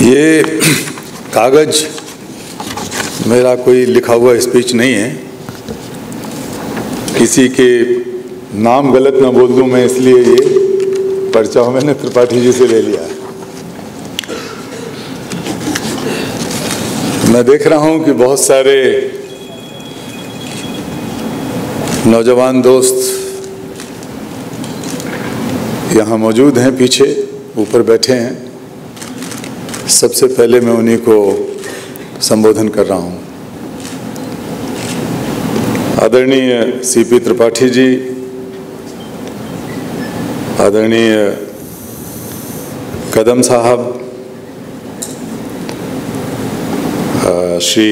ये कागज मेरा कोई लिखा हुआ स्पीच नहीं है। किसी के नाम गलत ना बोल दूं मैं, इसलिए ये पर्चा मैंने त्रिपाठी जी से ले लिया। मैं देख रहा हूं कि बहुत सारे नौजवान दोस्त यहाँ मौजूद हैं, पीछे ऊपर बैठे हैं। सबसे पहले मैं उन्हीं को संबोधन कर रहा हूँ। आदरणीय सीपी त्रिपाठी जी, आदरणीय कदम साहब, श्री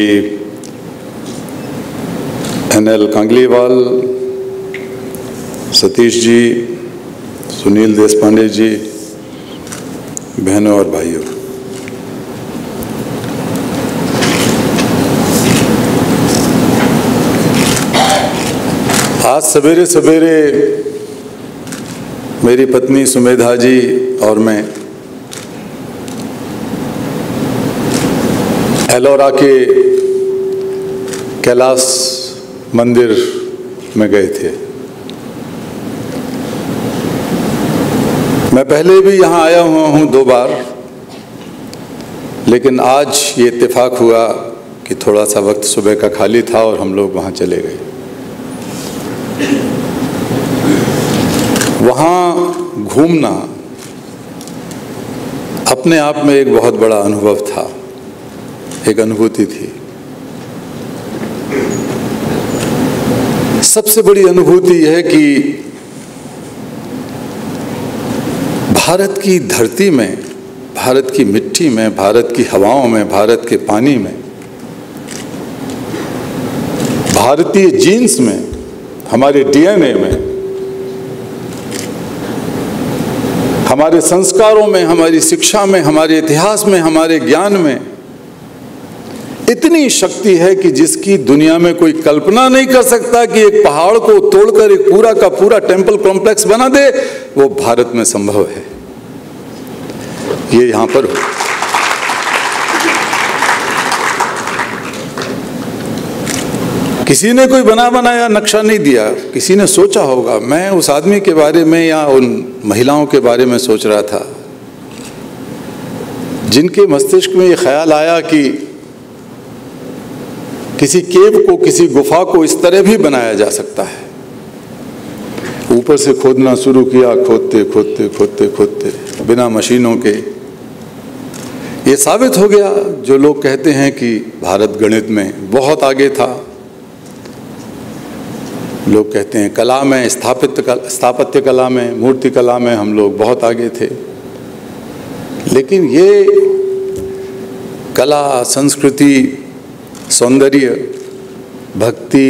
NL कांगलीवाल, सतीश जी, सुनील देशपांडे जी, बहनों और भाइयों, आज सवेरे सवेरे मेरी पत्नी सुमेधा जी और मैं एलोरा के कैलाश मंदिर में गए थे। मैं पहले भी यहाँ आया हुआ हूँ 2 बार, लेकिन आज ये इत्तेफाक हुआ कि थोड़ा सा वक्त सुबह का खाली था और हम लोग वहाँ चले गए। वहाँ घूमना अपने आप में एक बहुत बड़ा अनुभव था, एक अनुभूति थी। सबसे बड़ी अनुभूति यह है कि भारत की धरती में, भारत की मिट्टी में, भारत की हवाओं में, भारत के पानी में, भारतीय जीन्स में, हमारे DNA में, हमारे संस्कारों में, हमारी शिक्षा में, हमारे इतिहास में, हमारे ज्ञान में इतनी शक्ति है कि जिसकी दुनिया में कोई कल्पना नहीं कर सकता कि एक पहाड़ को तोड़कर एक पूरा का पूरा टेम्पल कॉम्प्लेक्स बना दे, वो भारत में संभव है। ये यहां पर किसी ने कोई बना बनाया नक्शा नहीं दिया, किसी ने सोचा होगा। मैं उस आदमी के बारे में या उन महिलाओं के बारे में सोच रहा था जिनके मस्तिष्क में ये ख्याल आया कि किसी केव को, किसी गुफा को इस तरह भी बनाया जा सकता है। ऊपर से खोदना शुरू किया, खोदते खोदते खोदते खोदते बिना मशीनों के। ये साबित हो गया जो लोग कहते हैं कि भारत गणित में बहुत आगे था। लोग कहते हैं कला में, स्थापत्य कला में, मूर्ति कला में हम लोग बहुत आगे थे। लेकिन ये कला, संस्कृति, सौंदर्य, भक्ति,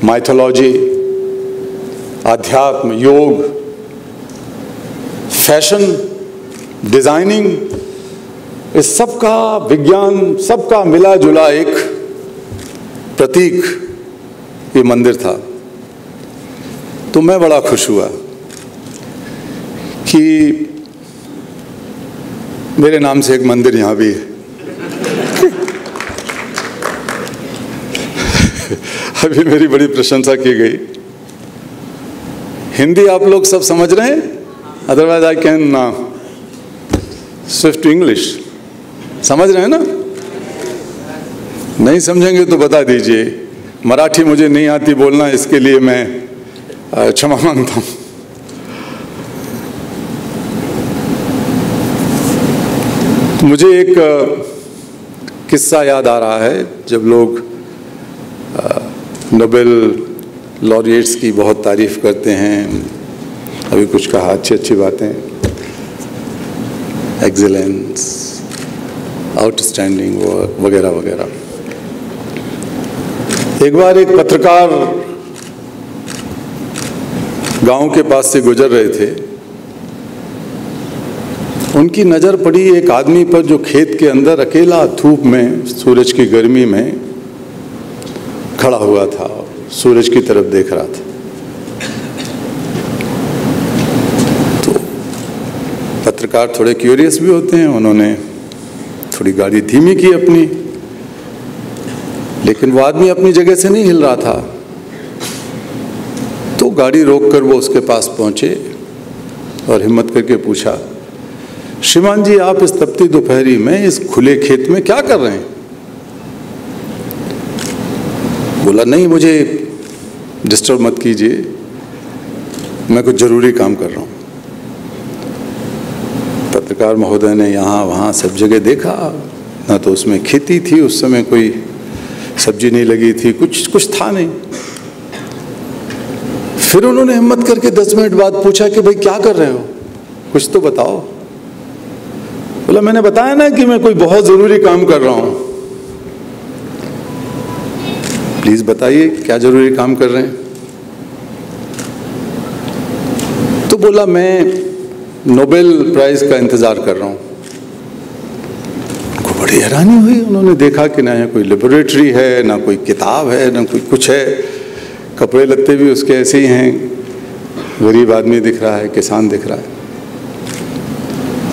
माइथोलॉजी, आध्यात्म, योग, फैशन, डिजाइनिंग, इस सब का विज्ञान, सबका मिला जुला एक प्रतीक ये मंदिर था। तो मैं बड़ा खुश हुआ कि मेरे नाम से एक मंदिर यहाँ भी है। अभी मेरी बड़ी प्रशंसा की गई। हिंदी आप लोग सब समझ रहे हैं? Otherwise I can swift to English. समझ रहे हैं ना? नहीं समझेंगे तो बता दीजिए। मराठी मुझे नहीं आती बोलना, इसके लिए मैं क्षमा मांगता हूँ। मुझे एक किस्सा याद आ रहा है। जब लोग नोबेल लॉरिएट्स की बहुत तारीफ करते हैं, अभी कुछ कहा, अच्छी बातें, एक्सीलेंस, आउटस्टैंडिंग वगैरह वगैरह। एक बार एक पत्रकार गांव के पास से गुजर रहे थे। उनकी नज़र पड़ी एक आदमी पर जो खेत के अंदर अकेला धूप में, सूरज की गर्मी में खड़ा हुआ था, सूरज की तरफ देख रहा था। तो पत्रकार थोड़े क्यूरियस भी होते हैं, उन्होंने थोड़ी गाड़ी धीमी की अपनी, लेकिन वो आदमी अपनी जगह से नहीं हिल रहा था। तो गाड़ी रोककर वो उसके पास पहुंचे और हिम्मत करके पूछा, श्रीमान जी आप इस तपती दोपहरी में इस खुले खेत में क्या कर रहे हैं? बोला, नहीं मुझे डिस्टर्ब मत कीजिए, मैं कुछ जरूरी काम कर रहा हूं। पत्रकार महोदय ने यहाँ वहाँ सब जगह देखा, ना तो उसमें खेती थी, उस समय कोई सब्जी नहीं लगी थी, कुछ था नहीं। फिर उन्होंने हिम्मत करके 10 मिनट बाद पूछा कि भाई क्या कर रहे हो, कुछ तो बताओ। बोला, मैंने बताया ना कि मैं कोई बहुत जरूरी काम कर रहा हूं। प्लीज बताइए क्या जरूरी काम कर रहे हैं? तो बोला, मैं नोबेल प्राइज का इंतजार कर रहा हूं। उनको बड़ी हैरानी हुई, उन्होंने देखा कि ना कोई लेबोरेटरी है, ना कोई किताब है, ना कोई कुछ है, कपड़े लत्ते भी उसके ऐसे ही हैं, गरीब आदमी दिख रहा है, किसान दिख रहा है।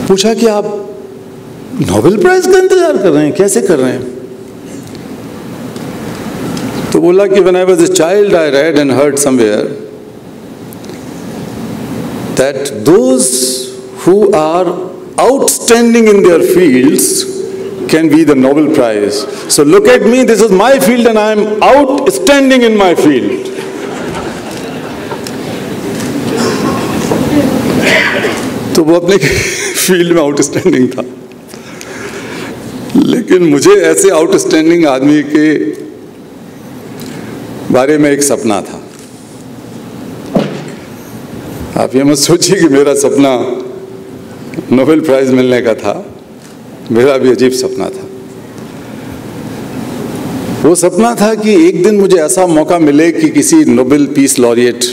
पूछा कि आप नोबेल प्राइज का इंतजार कर रहे हैं, कैसे कर रहे हैं? तो बोला कि when I was a child I read and heard somewhere that those who are outstanding in their fields can be the Nobel Prize. So look at me, this is my field and I am outstanding in my field. तो वो अपने field में outstanding था, लेकिन मुझे ऐसे outstanding आदमी के बारे में एक सपना था। आप ये मत सोचिए कि मेरा सपना नोबेल प्राइज मिलने का था, मेरा भी अजीब सपना था। वो सपना था कि एक दिन मुझे ऐसा मौका मिले कि किसी नोबेल पीस लॉरिएट,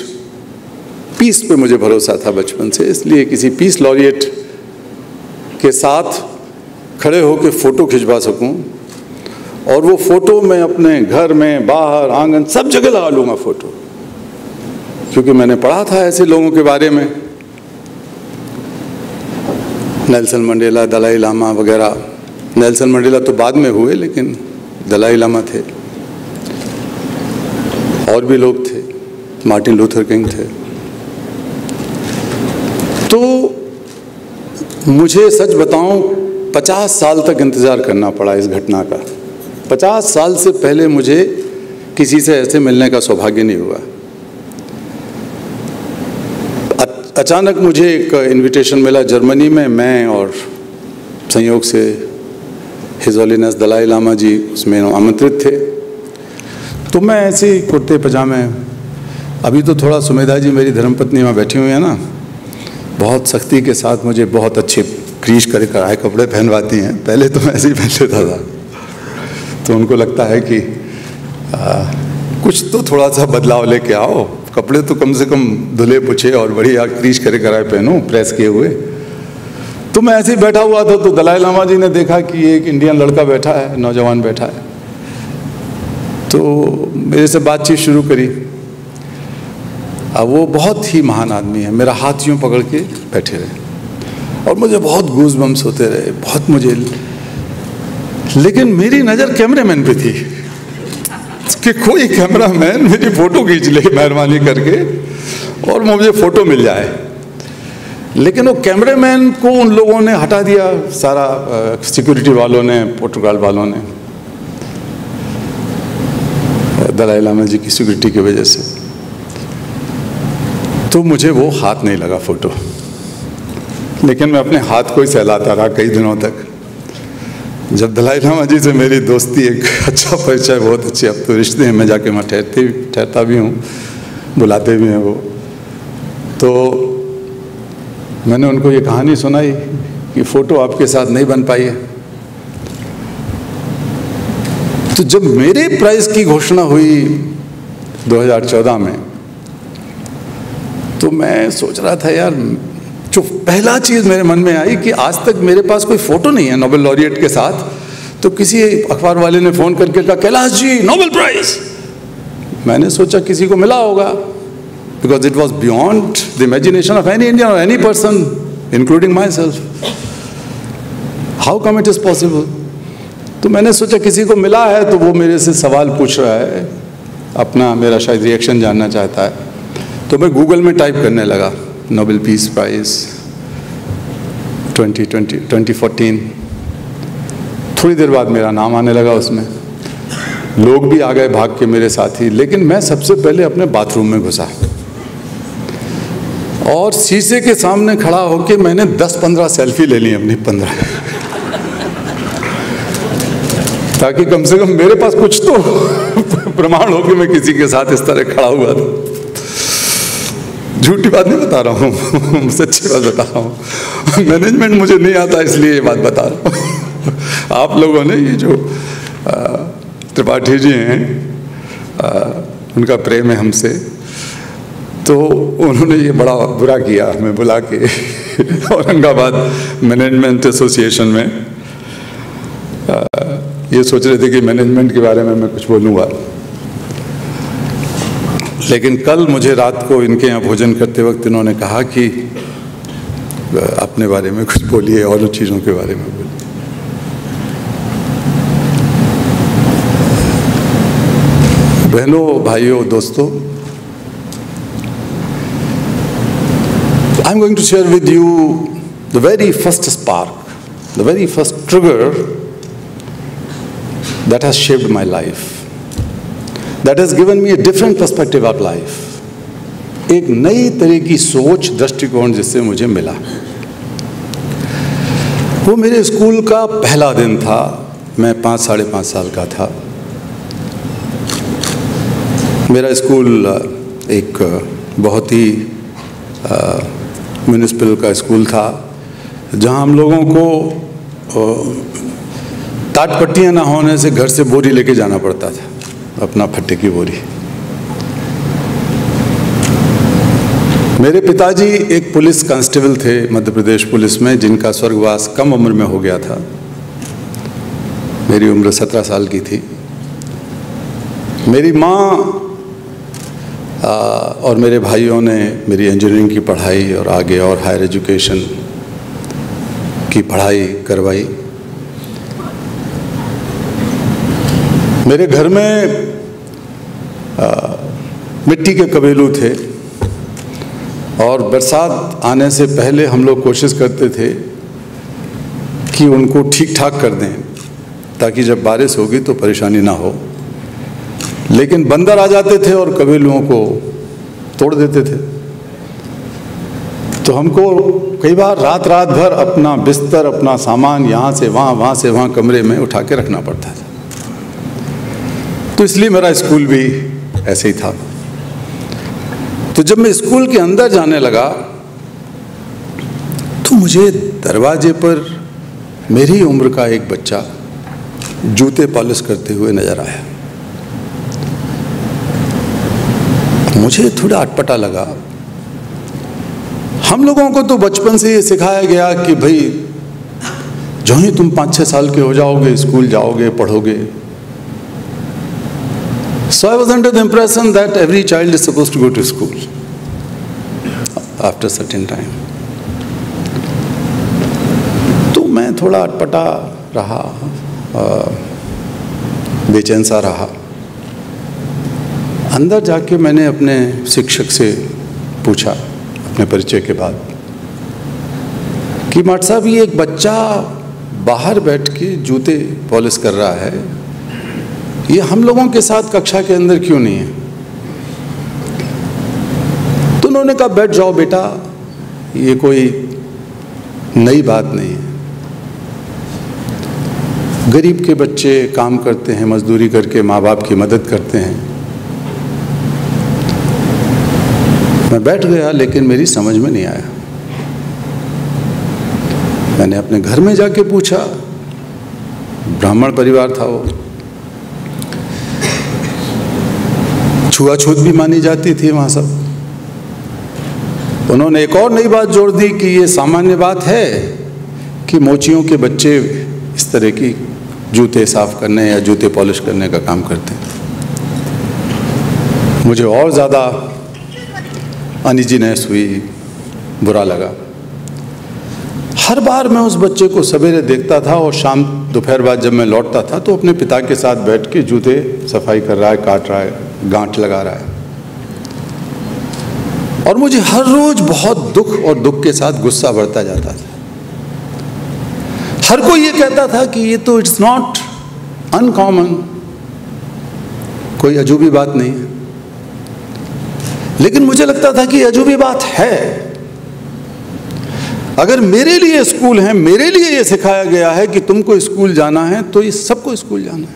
पीस पे मुझे भरोसा था बचपन से, इसलिए किसी पीस लॉरिएट के साथ खड़े होकर फोटो खिंचवा सकूं, और वो फोटो मैं अपने घर में, बाहर, आंगन, सब जगह लगा लूंगा फोटो, क्योंकि मैंने पढ़ा था ऐसे लोगों के बारे में, नेल्सन मंडेला, दलाई लामा वगैरह। नेल्सन मंडेला तो बाद में हुए, लेकिन दलाई लामा थे, और भी लोग थे, मार्टिन लूथर किंग थे। तो मुझे सच बताऊं 50 साल तक इंतजार करना पड़ा इस घटना का। 50 साल से पहले मुझे किसी से ऐसे मिलने का सौभाग्य नहीं हुआ। अचानक मुझे एक इनविटेशन मिला जर्मनी में, मैं और संयोग से हिज होलीनेस दलाई लामा जी उसमें आमंत्रित थे। तो मैं ऐसे ही कुर्ते पजामे, अभी तो थोड़ा सुमेधा जी मेरी धर्मपत्नी वहाँ बैठी हुई है ना, बहुत सख्ती के साथ मुझे बहुत अच्छे क्रीज करे कराए कपड़े पहनवाती हैं। पहले तो मैं ऐसे ही पहन लेता था, तो उनको लगता है कि कुछ तो थोड़ा सा बदलाव लेके आओ, कपड़े तो कम से कम धुले पुछे और बढ़िया क्रीज करे कराए पहनो, प्रेस किए हुए। तो मैं ऐसे ही बैठा हुआ था, तो दलाई लामा जी ने देखा कि एक इंडियन लड़का बैठा है, नौजवान बैठा है, तो मेरे से बातचीत शुरू करी। अब वो बहुत ही महान आदमी है, मेरा हाथ यूं पकड़ के बैठे रहे और मुझे बहुत गूज़ बम्स होते रहे, बहुत मुझे, लेकिन मेरी नज़र कैमरामैन पे थी कि कोई कैमरामैन मेरी फोटो खींच ले मेहरबानी करके और मुझे फोटो मिल जाए। लेकिन वो कैमरामैन को उन लोगों ने हटा दिया, सारा सिक्योरिटी वालों ने, प्रोटोकॉल वालों ने, दलाई लामा जी की सिक्योरिटी की वजह से। तो मुझे वो हाथ नहीं लगा फोटो, लेकिन मैं अपने हाथ को ही सहलाता रहा कई दिनों तक। जब दलाई लामा जी से मेरी दोस्ती, एक अच्छा परिचय, बहुत अच्छे अब तो रिश्ते हैं, मैं जाके वहाँ ठहरता भी हूँ, बुलाते भी हैं वो। तो मैंने उनको ये कहानी सुनाई कि फ़ोटो आपके साथ नहीं बन पाई है। तो जब मेरे प्राइज़ की घोषणा हुई 2014 में, तो मैं सोच रहा था यार, जो पहला चीज़ मेरे मन में आई कि आज तक मेरे पास कोई फ़ोटो नहीं है नोबेल लॉरिएट के साथ। तो किसी अखबार वाले ने फ़ोन करके कहा, कैलाश जी नोबेल प्राइज़। मैंने सोचा किसी को मिला होगा, because it was beyond the imagination of any Indian or any person including my self. How come it is possible? तो मैंने सोचा किसी को मिला है तो वो मेरे से सवाल पूछ रहा है, अपना मेरा शायद रिएक्शन जानना चाहता है। तो मैं गूगल में टाइप करने लगा नोबेल पीस प्राइज़ 2014। थोड़ी देर बाद मेरा नाम आने लगा उसमें, लोग भी आ गए भाग के मेरे साथी। लेकिन मैं सबसे पहले अपने बाथरूम में घुसा और शीशे के सामने खड़ा होकर मैंने 10-15 सेल्फी ले ली अपनी 15, ताकि कम से कम मेरे पास कुछ तो प्रमाण हो कि मैं किसी के साथ इस तरह खड़ा हुआ था। झूठी बात नहीं बता रहा हूँ, सच्ची बात बता रहा हूँ। मैनेजमेंट मुझे नहीं आता इसलिए ये बात बता रहा हूँ। आप लोगों ने ये जो त्रिपाठी जी हैं, उनका प्रेम है हमसे, तो उन्होंने ये बड़ा बुरा किया हमें बुला के औरंगाबाद मैनेजमेंट एसोसिएशन में। ये सोच रहे थे कि मैनेजमेंट के बारे में मैं कुछ बोलूँगा, लेकिन कल मुझे रात को इनके यहाँ भोजन करते वक्त इन्होंने कहा कि अपने बारे में कुछ बोलिए और चीज़ों के बारे में बोलिए। बहनों, भाइयों, दोस्तों, I'm going to share with you the very first spark, the very first trigger that has shaped my life, that has given me a different perspective of life. एक नई तरह की सोच, दृष्टिकोण जिससे मुझे मिला। वो मेरे स्कूल का पहला दिन था। मैं 5-5.5 साल का था। मेरा स्कूल एक बहुत ही म्यूनिसिपल का स्कूल था, जहाँ हम लोगों को ताटपट्टियाँ ना होने से घर से बोरी लेके जाना पड़ता था, अपना फट्टे की बोरी। मेरे पिताजी एक पुलिस कांस्टेबल थे मध्य प्रदेश पुलिस में, जिनका स्वर्गवास कम उम्र में हो गया था। मेरी उम्र 17 साल की थी। मेरी माँ और मेरे भाइयों ने मेरी इंजीनियरिंग की पढ़ाई और आगे और हायर एजुकेशन की पढ़ाई करवाई। मेरे घर में मिट्टी के कबेलू थे और बरसात आने से पहले हम लोग कोशिश करते थे कि उनको ठीक ठाक कर दें, ताकि जब बारिश होगी तो परेशानी ना हो। लेकिन बंदर आ जाते थे और कबीलों को तोड़ देते थे। तो हमको कई बार रात भर अपना बिस्तर, अपना सामान यहाँ से वहाँ, वहाँ से वहाँ कमरे में उठा के रखना पड़ता था। तो इसलिए मेरा स्कूल भी ऐसे ही था। तो जब मैं स्कूल के अंदर जाने लगा तो मुझे दरवाजे पर मेरी उम्र का एक बच्चा जूते पॉलिश करते हुए नजर आया। मुझे थोड़ा अटपटा लगा। हम लोगों को तो बचपन से ये सिखाया गया कि भाई जो ही तुम 5-6 साल के हो जाओगे स्कूल जाओगे, पढ़ोगे। So I was under the impression that every child is supposed to go to school after a certain time. तो मैं थोड़ा अटपटा रहा, बेचैन सा रहा। अंदर जाके मैंने अपने शिक्षक से पूछा अपने परिचय के बाद कि मास्टर साहब, ये एक बच्चा बाहर बैठ के जूते पॉलिश कर रहा है, ये हम लोगों के साथ कक्षा के अंदर क्यों नहीं है? तो उन्होंने कहा बैठ जाओ बेटा, ये कोई नई बात नहीं है। गरीब के बच्चे काम करते हैं, मजदूरी करके माँ बाप की मदद करते हैं। मैं बैठ गया, लेकिन मेरी समझ में नहीं आया। मैंने अपने घर में जाके पूछा, ब्राह्मण परिवार था वो, छुआछूत भी मानी जाती थी वहाँ सब। उन्होंने एक और नई बात जोड़ दी कि ये सामान्य बात है कि मोचियों के बच्चे इस तरह की जूते साफ करने या जूते पॉलिश करने का काम करते हैं। मुझे और ज़्यादा अनइजीनेस हुई, बुरा लगा। हर बार मैं उस बच्चे को सवेरे देखता था और शाम दोपहर बाद जब मैं लौटता था तो अपने पिता के साथ बैठ के जूते सफाई कर रहा है, काट रहा है, गांठ लगा रहा है। और मुझे हर रोज बहुत दुख और दुख के साथ गुस्सा बढ़ता जाता था। हर कोई ये कहता था कि ये तो इट्स नॉट अनकॉमन, कोई अजूबी बात नहीं है। लेकिन मुझे लगता था कि अजूबी बात है। अगर मेरे लिए स्कूल है, मेरे लिए ये सिखाया गया है कि तुमको स्कूल जाना है, तो ये सबको स्कूल जाना है।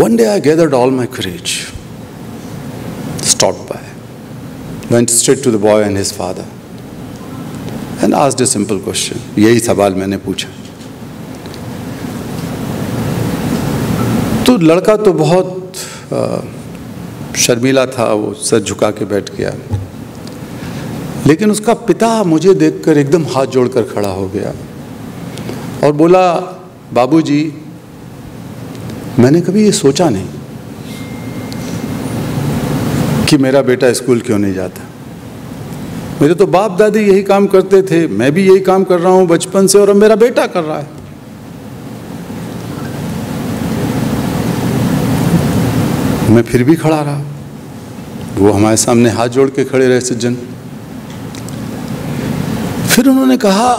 One day I gathered all my courage, stopped by, went straight to the boy and his father and asked a simple question. यही सवाल मैंने पूछा। तो लड़का तो बहुत शर्मीला था, वो सर झुका के बैठ गया। लेकिन उसका पिता मुझे देखकर एकदम हाथ जोड़कर खड़ा हो गया और बोला, बाबूजी, मैंने कभी ये सोचा नहीं कि मेरा बेटा स्कूल क्यों नहीं जाता। मेरे तो बाप दादी यही काम करते थे, मैं भी यही काम कर रहा हूँ बचपन से, और अब मेरा बेटा कर रहा है। मैं फिर भी खड़ा रहा। वो हमारे सामने हाथ जोड़ के खड़े रहे सज्जन। फिर उन्होंने कहा,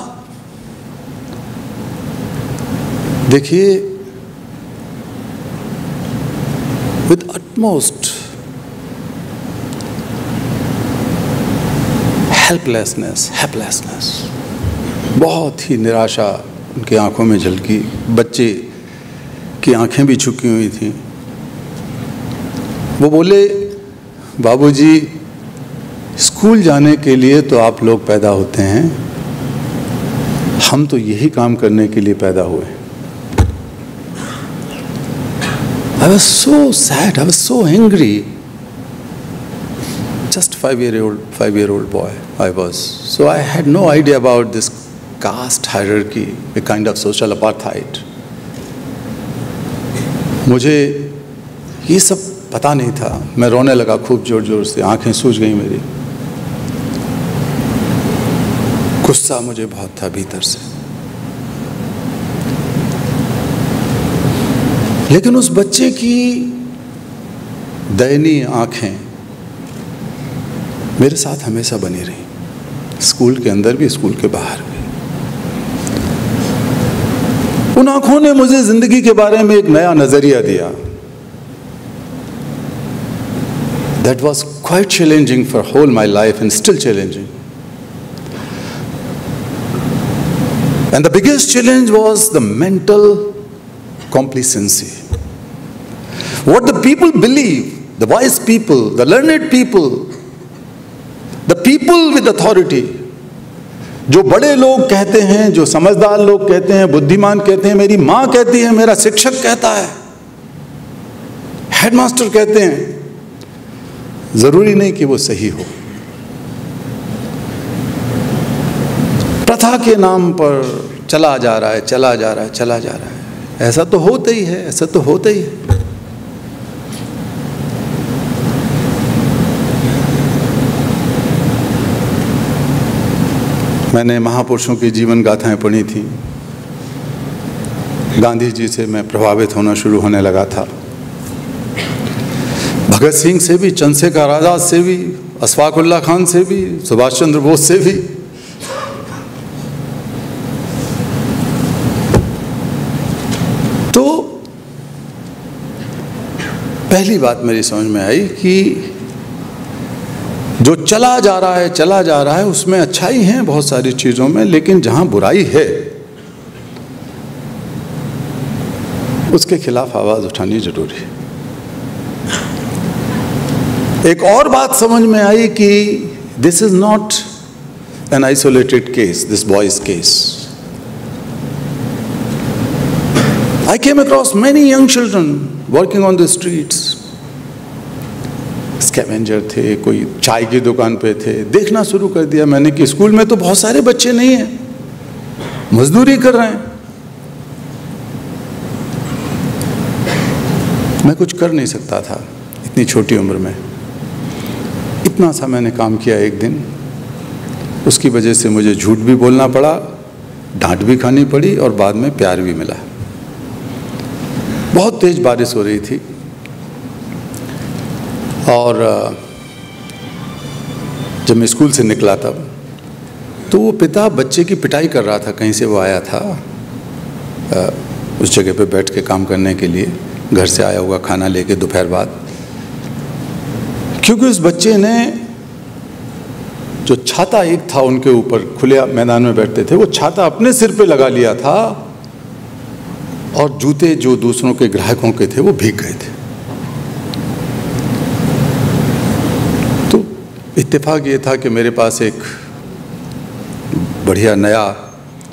देखिए, विद utmost helplessness, बहुत ही निराशा उनकी आंखों में झलकी। बच्चे की आंखें भी झुकी हुई थी। वो बोले, बाबूजी, स्कूल जाने के लिए तो आप लोग पैदा होते हैं, हम तो यही काम करने के लिए पैदा हुए। I was so sad, I was so angry. Just five-year-old boy I was. So I had no idea about this caste hierarchy, a kind of social apartheid. मुझे ये सब पता नहीं था। मैं रोने लगा खूब जोर जोर से, आंखें सूज गई मेरी। गुस्सा मुझे बहुत था भीतर से। लेकिन उस बच्चे की दयनीय आंखें मेरे साथ हमेशा बनी रही, स्कूल के अंदर भी, स्कूल के बाहर भी। उन आंखों ने मुझे जिंदगी के बारे में एक नया नजरिया दिया। That was quite challenging for whole my life and still challenging. And the biggest challenge was the mental complacency. What the people believe, the wise people, the learned people, the people with authority, जो बड़े लोग कहते हैं, जो समझदार लोग कहते हैं, बुद्धिमान कहते हैं, मेरी माँ कहती है, मेरा शिक्षक कहता है, हेडमास्टर कहते हैं, जरूरी नहीं कि वो सही हो। प्रथा के नाम पर चला जा रहा है, चला जा रहा है, चला जा रहा है। ऐसा तो होता ही है, ऐसा तो होता ही है। मैंने महापुरुषों की जीवन गाथाएं पढ़ी थी। गांधी जी से मैं प्रभावित होना शुरू होने लगा था। भगत सिंह से भी, चंद्रशेखर आजाद से भी, अशफाकुल्लाह खान से भी, सुभाष चंद्र बोस से भी। तो पहली बात मेरी समझ में आई कि जो चला जा रहा है, चला जा रहा है, उसमें अच्छाई है बहुत सारी चीजों में, लेकिन जहां बुराई है उसके खिलाफ आवाज उठानी जरूरी है। एक और बात समझ में आई कि this is not an isolated case, this boys case. I came across many young children working on the streets. Scavenger थे, कोई चाय की दुकान पे थे। देखना शुरू कर दिया मैंने कि स्कूल में तो बहुत सारे बच्चे नहीं हैं, मजदूरी कर रहे हैं। मैं कुछ कर नहीं सकता था इतनी छोटी उम्र में। इतना सा मैंने काम किया एक दिन। उसकी वजह से मुझे झूठ भी बोलना पड़ा, डांट भी खानी पड़ी और बाद में प्यार भी मिला। बहुत तेज बारिश हो रही थी और जब मैं स्कूल से निकला तब तो वो पिता बच्चे की पिटाई कर रहा था। कहीं से वो आया था उस जगह पे बैठ के काम करने के लिए, घर से आया हुआ खाना लेके दोपहर बाद, क्योंकि उस बच्चे ने जो छाता एक था उनके ऊपर, खुले मैदान में बैठते थे, वो छाता अपने सिर पे लगा लिया था और जूते जो दूसरों के ग्राहकों के थे वो भीग गए थे। तो इत्तेफाक ये था कि मेरे पास एक बढ़िया नया,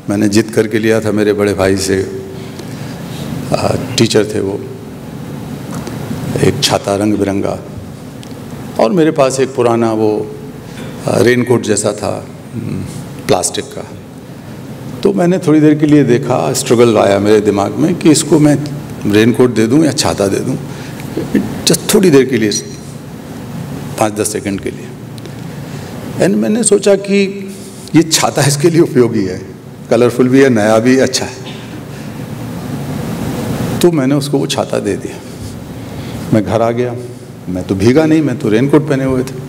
मैंने जिद करके लिया था मेरे बड़े भाई से, टीचर थे वो, एक छाता रंग बिरंगा, और मेरे पास एक पुराना वो रेनकोट जैसा था प्लास्टिक का। तो मैंने थोड़ी देर के लिए देखा, स्ट्रगल आया मेरे दिमाग में कि इसको मैं रेनकोट दे दूं या छाता दे दूं, जस्ट थोड़ी देर के लिए, 5-10 सेकंड के लिए। एंड मैंने सोचा कि ये छाता इसके लिए उपयोगी है, कलरफुल भी है, नया भी अच्छा है, तो मैंने उसको वो छाता दे दिया। मैं घर आ गया, मैं तो भीगा नहीं, मैं तो रेनकोट पहने हुए थे।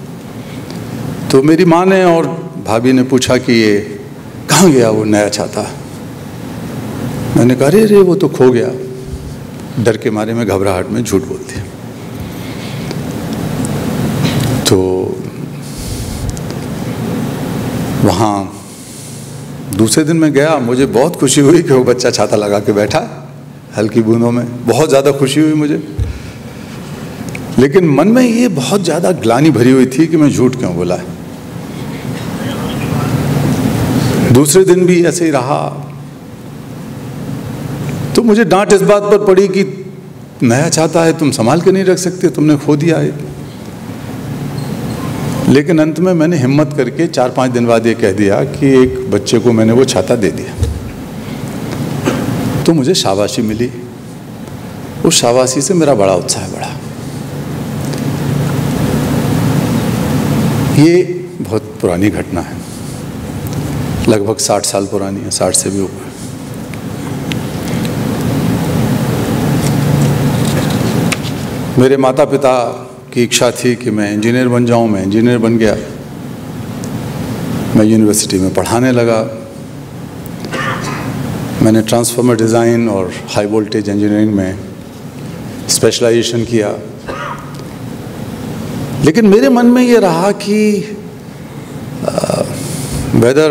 तो मेरी माँ ने और भाभी ने पूछा कि ये कहाँ गया वो नया छाता। मैंने कहा अरे वो तो खो गया। डर के मारे में, घबराहट में झूठ बोलती। तो वहाँ दूसरे दिन मैं गया, मुझे बहुत खुशी हुई कि वो बच्चा छाता लगा के बैठा हल्की बूंदों में, बहुत ज़्यादा खुशी हुई मुझे। लेकिन मन में ये बहुत ज़्यादा ग्लानि भरी हुई थी कि मैं झूठ क्यों बोला। दूसरे दिन भी ऐसे ही रहा, तो मुझे डांट इस बात पर पड़ी कि नया छाता है, तुम संभाल के नहीं रख सकते, तुमने खो दिया है। लेकिन अंत में मैंने हिम्मत करके 4-5 दिन बाद ये कह दिया कि एक बच्चे को मैंने वो छाता दे दिया। तो मुझे शाबाशी मिली, उस शाबाशी से मेरा बड़ा उत्साह बढ़ा। ये बहुत पुरानी घटना है, लगभग 60 साल पुरानी है, 60 से भी ऊपर। मेरे माता पिता की इच्छा थी कि मैं इंजीनियर बन जाऊं, मैं इंजीनियर बन गया। मैं यूनिवर्सिटी में पढ़ाने लगा, मैंने ट्रांसफार्मर डिज़ाइन और हाई वोल्टेज इंजीनियरिंग में स्पेशलाइजेशन किया। लेकिन मेरे मन में ये रहा कि whether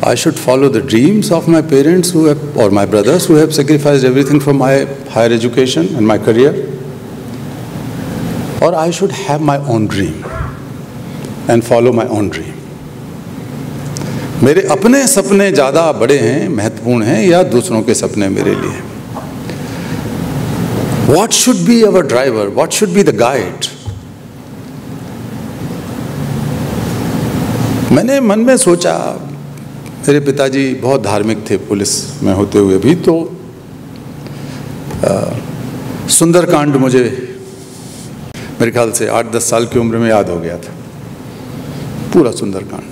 I should follow the dreams of my parents who have, or my brothers who have sacrificed everything for my higher education and my career, or I should have my own dream and follow my own dream. मेरे अपने सपने ज़्यादा बड़े हैं, महत्वपूर्ण हैं, या दूसरों के सपने मेरे लिए? What should be our driver? What should be the guide? मैंने मन में सोचा, मेरे पिताजी बहुत धार्मिक थे पुलिस में होते हुए भी, तो सुंदरकांड मुझे मेरे ख्याल से 8-10 साल की उम्र में याद हो गया था, पूरा सुंदरकांड।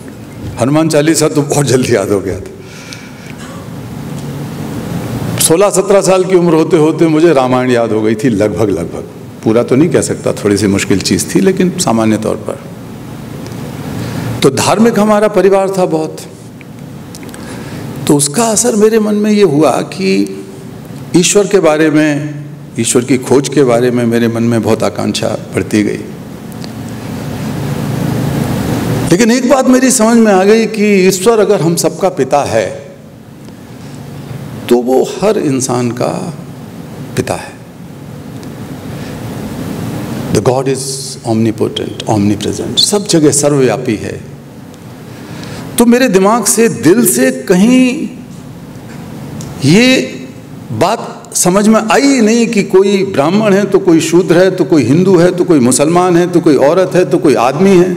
हनुमान चालीसा तो बहुत जल्दी याद हो गया था। 16-17 साल की उम्र होते होते मुझे रामायण याद हो गई थी, लगभग। पूरा तो नहीं कह सकता, थोड़ी सी मुश्किल चीज़ थी, लेकिन सामान्य तौर पर। तो धार्मिक हमारा परिवार था बहुत, तो उसका असर मेरे मन में ये हुआ कि ईश्वर के बारे में, ईश्वर की खोज के बारे में मेरे मन में बहुत आकांक्षा बढ़ती गई। लेकिन एक बात मेरी समझ में आ गई कि ईश्वर अगर हम सबका पिता है तो वो हर इंसान का पिता है। The God is omnipotent, omnipresent, सब जगह सर्वव्यापी है। तो मेरे दिमाग से, दिल से कहीं ये बात समझ में आई नहीं कि कोई ब्राह्मण है तो कोई शूद्र है, तो कोई हिंदू है, तो कोई मुसलमान है, तो कोई औरत है, तो कोई आदमी है।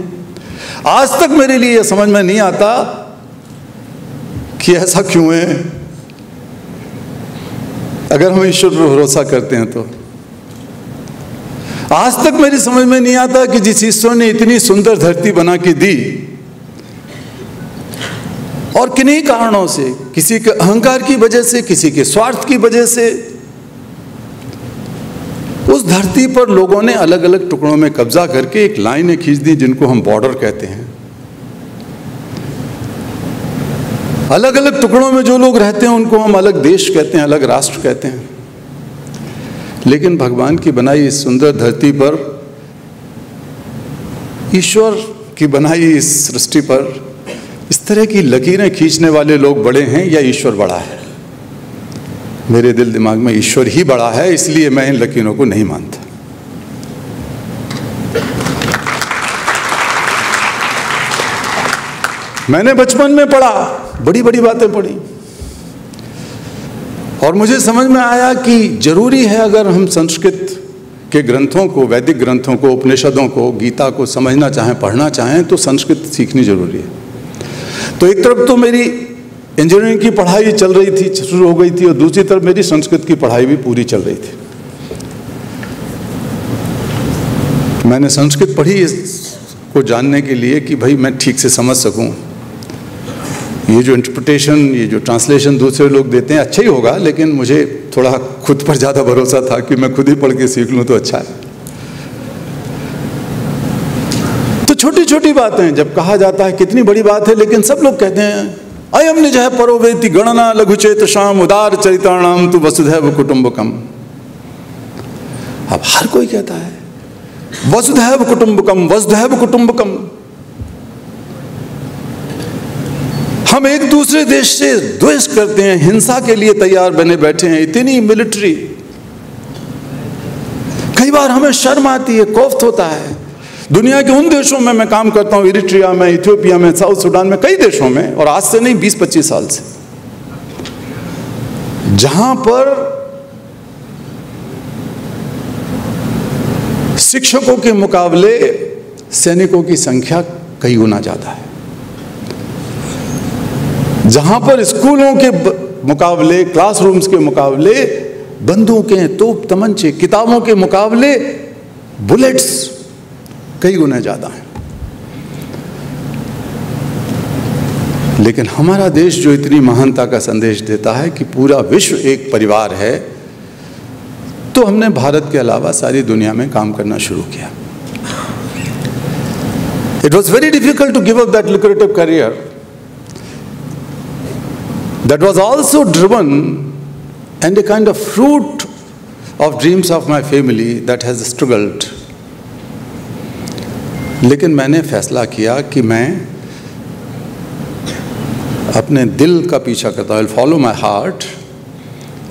आज तक मेरे लिए यह समझ में नहीं आता कि ऐसा क्यों है। अगर हम ईश्वर पर भरोसा करते हैं तो आज तक मेरी समझ में नहीं आता कि जिस ईश्वर ने इतनी सुंदर धरती बना के दी, और किन्हीं कारणों से, किसी के अहंकार की वजह से, किसी के स्वार्थ की वजह से, उस धरती पर लोगों ने अलग अलग टुकड़ों में कब्जा करके एक लाइनें खींच दी जिनको हम बॉर्डर कहते हैं। अलग अलग टुकड़ों में जो लोग रहते हैं उनको हम अलग देश कहते हैं, अलग राष्ट्र कहते हैं। लेकिन भगवान की बनाई इस सुंदर धरती पर, ईश्वर की बनाई इस सृष्टि पर इस तरह की लकीरें खींचने वाले लोग बड़े हैं या ईश्वर बड़ा है? मेरे दिल दिमाग में ईश्वर ही बड़ा है, इसलिए मैं इन लकीरों को नहीं मानता। मैंने बचपन में पढ़ा, बड़ी बड़ी बातें पढ़ी और मुझे समझ में आया कि जरूरी है, अगर हम संस्कृत के ग्रंथों को, वैदिक ग्रंथों को, उपनिषदों को, गीता को समझना चाहें, पढ़ना चाहें, तो संस्कृत सीखनी जरूरी है। तो एक तरफ तो मेरी इंजीनियरिंग की पढ़ाई चल रही थी, शुरू हो गई थी, और दूसरी तरफ मेरी संस्कृत की पढ़ाई भी पूरी चल रही थी। मैंने संस्कृत पढ़ी इसको जानने के लिए कि भाई मैं ठीक से समझ सकूं। ये जो इंटरप्रिटेशन, ये जो ट्रांसलेशन दूसरे लोग देते हैं अच्छा ही होगा, लेकिन मुझे थोड़ा खुद पर ज़्यादा भरोसा था कि मैं खुद ही पढ़ के सीख लूँ तो अच्छा है। तो छोटी छोटी बातें जब कहा जाता है कितनी बड़ी बात है, लेकिन सब लोग कहते हैं अयम निजः परो वेति गणना लघुचेतसाम उदार चरिताणाम तु वसुधैव कुटुंबकम। अब हर कोई कहता है वसुधैव कुटुंबकम, वसुधैव कुटुंबकम। हम एक दूसरे देश से द्वेष करते हैं, हिंसा के लिए तैयार बने बैठे हैं, इतनी मिलिट्री। कई बार हमें शर्म आती है, कोफ्त होता है। दुनिया के उन देशों में मैं काम करता हूं, इरिट्रिया में, इथियोपिया में, साउथ सुडान में, कई देशों में, और आज से नहीं 20-25 साल से, जहां पर शिक्षकों के मुकाबले सैनिकों की संख्या कई गुना ज्यादा है, जहां पर स्कूलों के मुकाबले, क्लासरूम्स के मुकाबले बंदूकें, तोप तमंचे, किताबों के मुकाबले बुलेट्स कई गुना ज्यादा हैं। लेकिन हमारा देश जो इतनी महानता का संदेश देता है कि पूरा विश्व एक परिवार है, तो हमने भारत के अलावा सारी दुनिया में काम करना शुरू किया। It was very difficult to give up that lucrative career that was also driven and a kind of fruit of dreams of my family that has struggled. लेकिन मैंने फैसला किया कि मैं अपने दिल का पीछा करता हूँ, follow my heart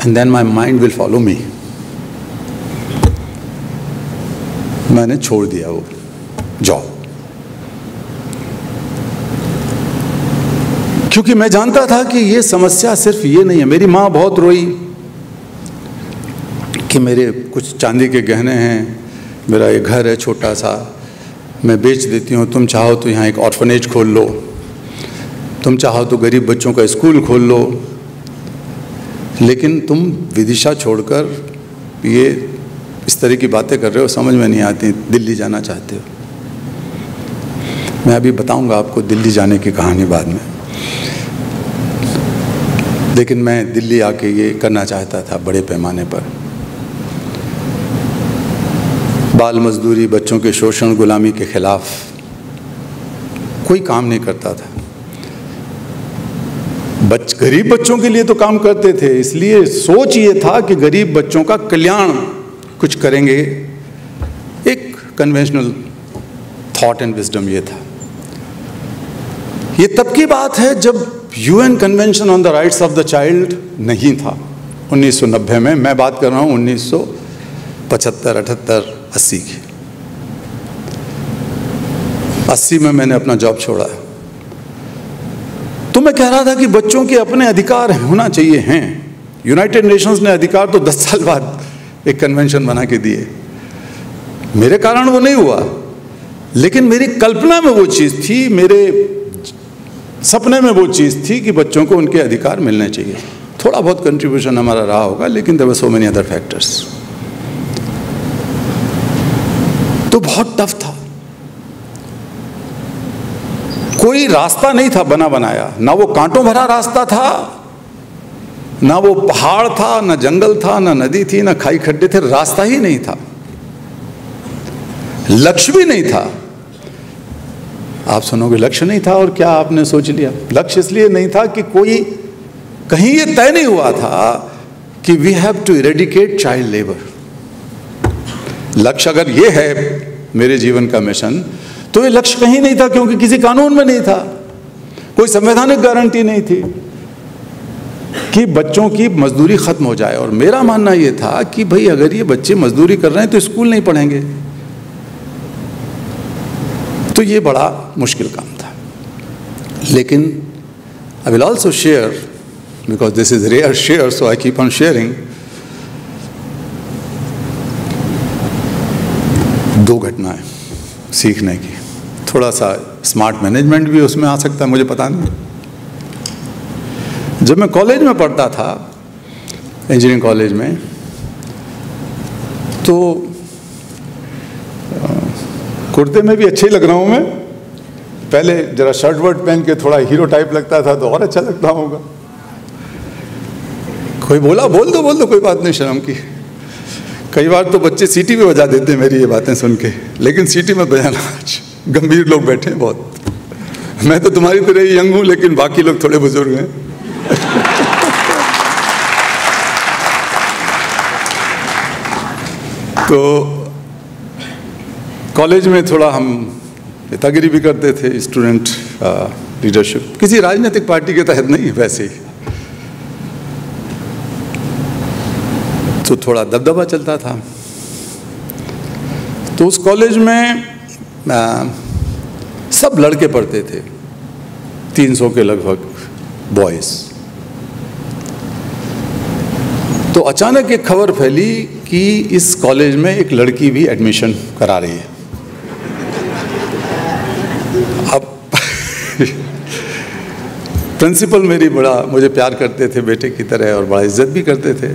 and then my mind will follow me. मैंने छोड़ दिया वो जॉब, क्योंकि मैं जानता था कि ये समस्या सिर्फ ये नहीं है। मेरी माँ बहुत रोई कि मेरे कुछ चांदी के गहने हैं, मेरा एक घर है छोटा सा, मैं बेच देती हूँ, तुम चाहो तो यहाँ एक ऑर्फनेज खोल लो, तुम चाहो तो गरीब बच्चों का स्कूल खोल लो, लेकिन तुम विदिशा छोड़कर ये इस तरह की बातें कर रहे हो, समझ में नहीं आती, दिल्ली जाना चाहते हो। मैं अभी बताऊंगा आपको दिल्ली जाने की कहानी बाद में, लेकिन मैं दिल्ली आके ये करना चाहता था बड़े पैमाने पर। बाल मजदूरी, बच्चों के शोषण, गुलामी के खिलाफ कोई काम नहीं करता था। गरीब बच्चों के लिए तो काम करते थे, इसलिए सोच ये था कि गरीब बच्चों का कल्याण कुछ करेंगे। एक कन्वेंशनल थॉट एंड विजडम ये था। ये तब की बात है जब UN convention on the rights of the child नहीं था, 1990 में। मैं बात कर रहा हूँ 1975, 78, 80 की। 80 में मैंने अपना जॉब छोड़ा, तो मैं कह रहा था कि बच्चों के अपने अधिकार होना चाहिए हैं। यूनाइटेड नेशंस ने अधिकार तो 10 साल बाद एक कन्वेंशन बना के दिए। मेरे कारण वो नहीं हुआ, लेकिन मेरी कल्पना में वो चीज़ थी, मेरे सपने में वो चीज़ थी कि बच्चों को उनके अधिकार मिलने चाहिए। थोड़ा बहुत कंट्रीब्यूशन हमारा रहा होगा, लेकिन there were so many other factors. तो बहुत टफ था। कोई रास्ता नहीं था बना बनाया, ना वो कांटों भरा रास्ता था, ना वो पहाड़ था, ना जंगल था, ना नदी थी, ना खाई खड्डे थे, रास्ता ही नहीं था, लक्ष्य भी नहीं था। आप सुनोगे लक्ष्य नहीं था और क्या आपने सोच लिया? लक्ष्य इसलिए नहीं था कि कोई कहीं ये तय नहीं हुआ था कि we have to eradicate child labour. लक्ष्य अगर ये है मेरे जीवन का मिशन, तो ये लक्ष्य कहीं नहीं था, क्योंकि किसी कानून में नहीं था, कोई संवैधानिक गारंटी नहीं थी कि बच्चों की मजदूरी खत्म हो जाए। और मेरा मानना ये था कि भाई अगर ये बच्चे मजदूरी कर रहे हैं तो स्कूल नहीं पढ़ेंगे, तो ये बड़ा मुश्किल काम था। लेकिन I will also share, because this is rare share, so I keep on sharing, 2 घटनाएं सीखने की। थोड़ा सा स्मार्ट मैनेजमेंट भी उसमें आ सकता है, मुझे पता नहीं। जब मैं कॉलेज में पढ़ता था, इंजीनियरिंग कॉलेज में, तो कुर्ते में भी अच्छे ही लग रहा हूँ मैं। पहले जरा शर्ट वर्ट पहन के थोड़ा हीरो टाइप लगता था तो और अच्छा लगता होगा। कोई बोला बोल दो कोई बात नहीं, शर्म की। कई बार तो बच्चे सीटी भी बजा देते हैं मेरी ये बातें सुन के, लेकिन सीटी मत बजाना, आज गंभीर लोग बैठे हैं बहुत। मैं तो तुम्हारी तरह ही यंग हूँ, लेकिन बाकी लोग थोड़े बुजुर्ग हैं। तो कॉलेज में थोड़ा हम नेतागिरी भी करते थे, स्टूडेंट लीडरशिप, किसी राजनीतिक पार्टी के तहत नहीं, वैसे ही। तो थोड़ा दबदबा चलता था। तो उस कॉलेज में सब लड़के पढ़ते थे, 300 के लगभग बॉयज। तो अचानक एक खबर फैली कि इस कॉलेज में एक लड़की भी एडमिशन करा रही है। अब प्रिंसिपल मेरी बड़ा मुझे प्यार करते थे बेटे की तरह और बड़ा इज्जत भी करते थे।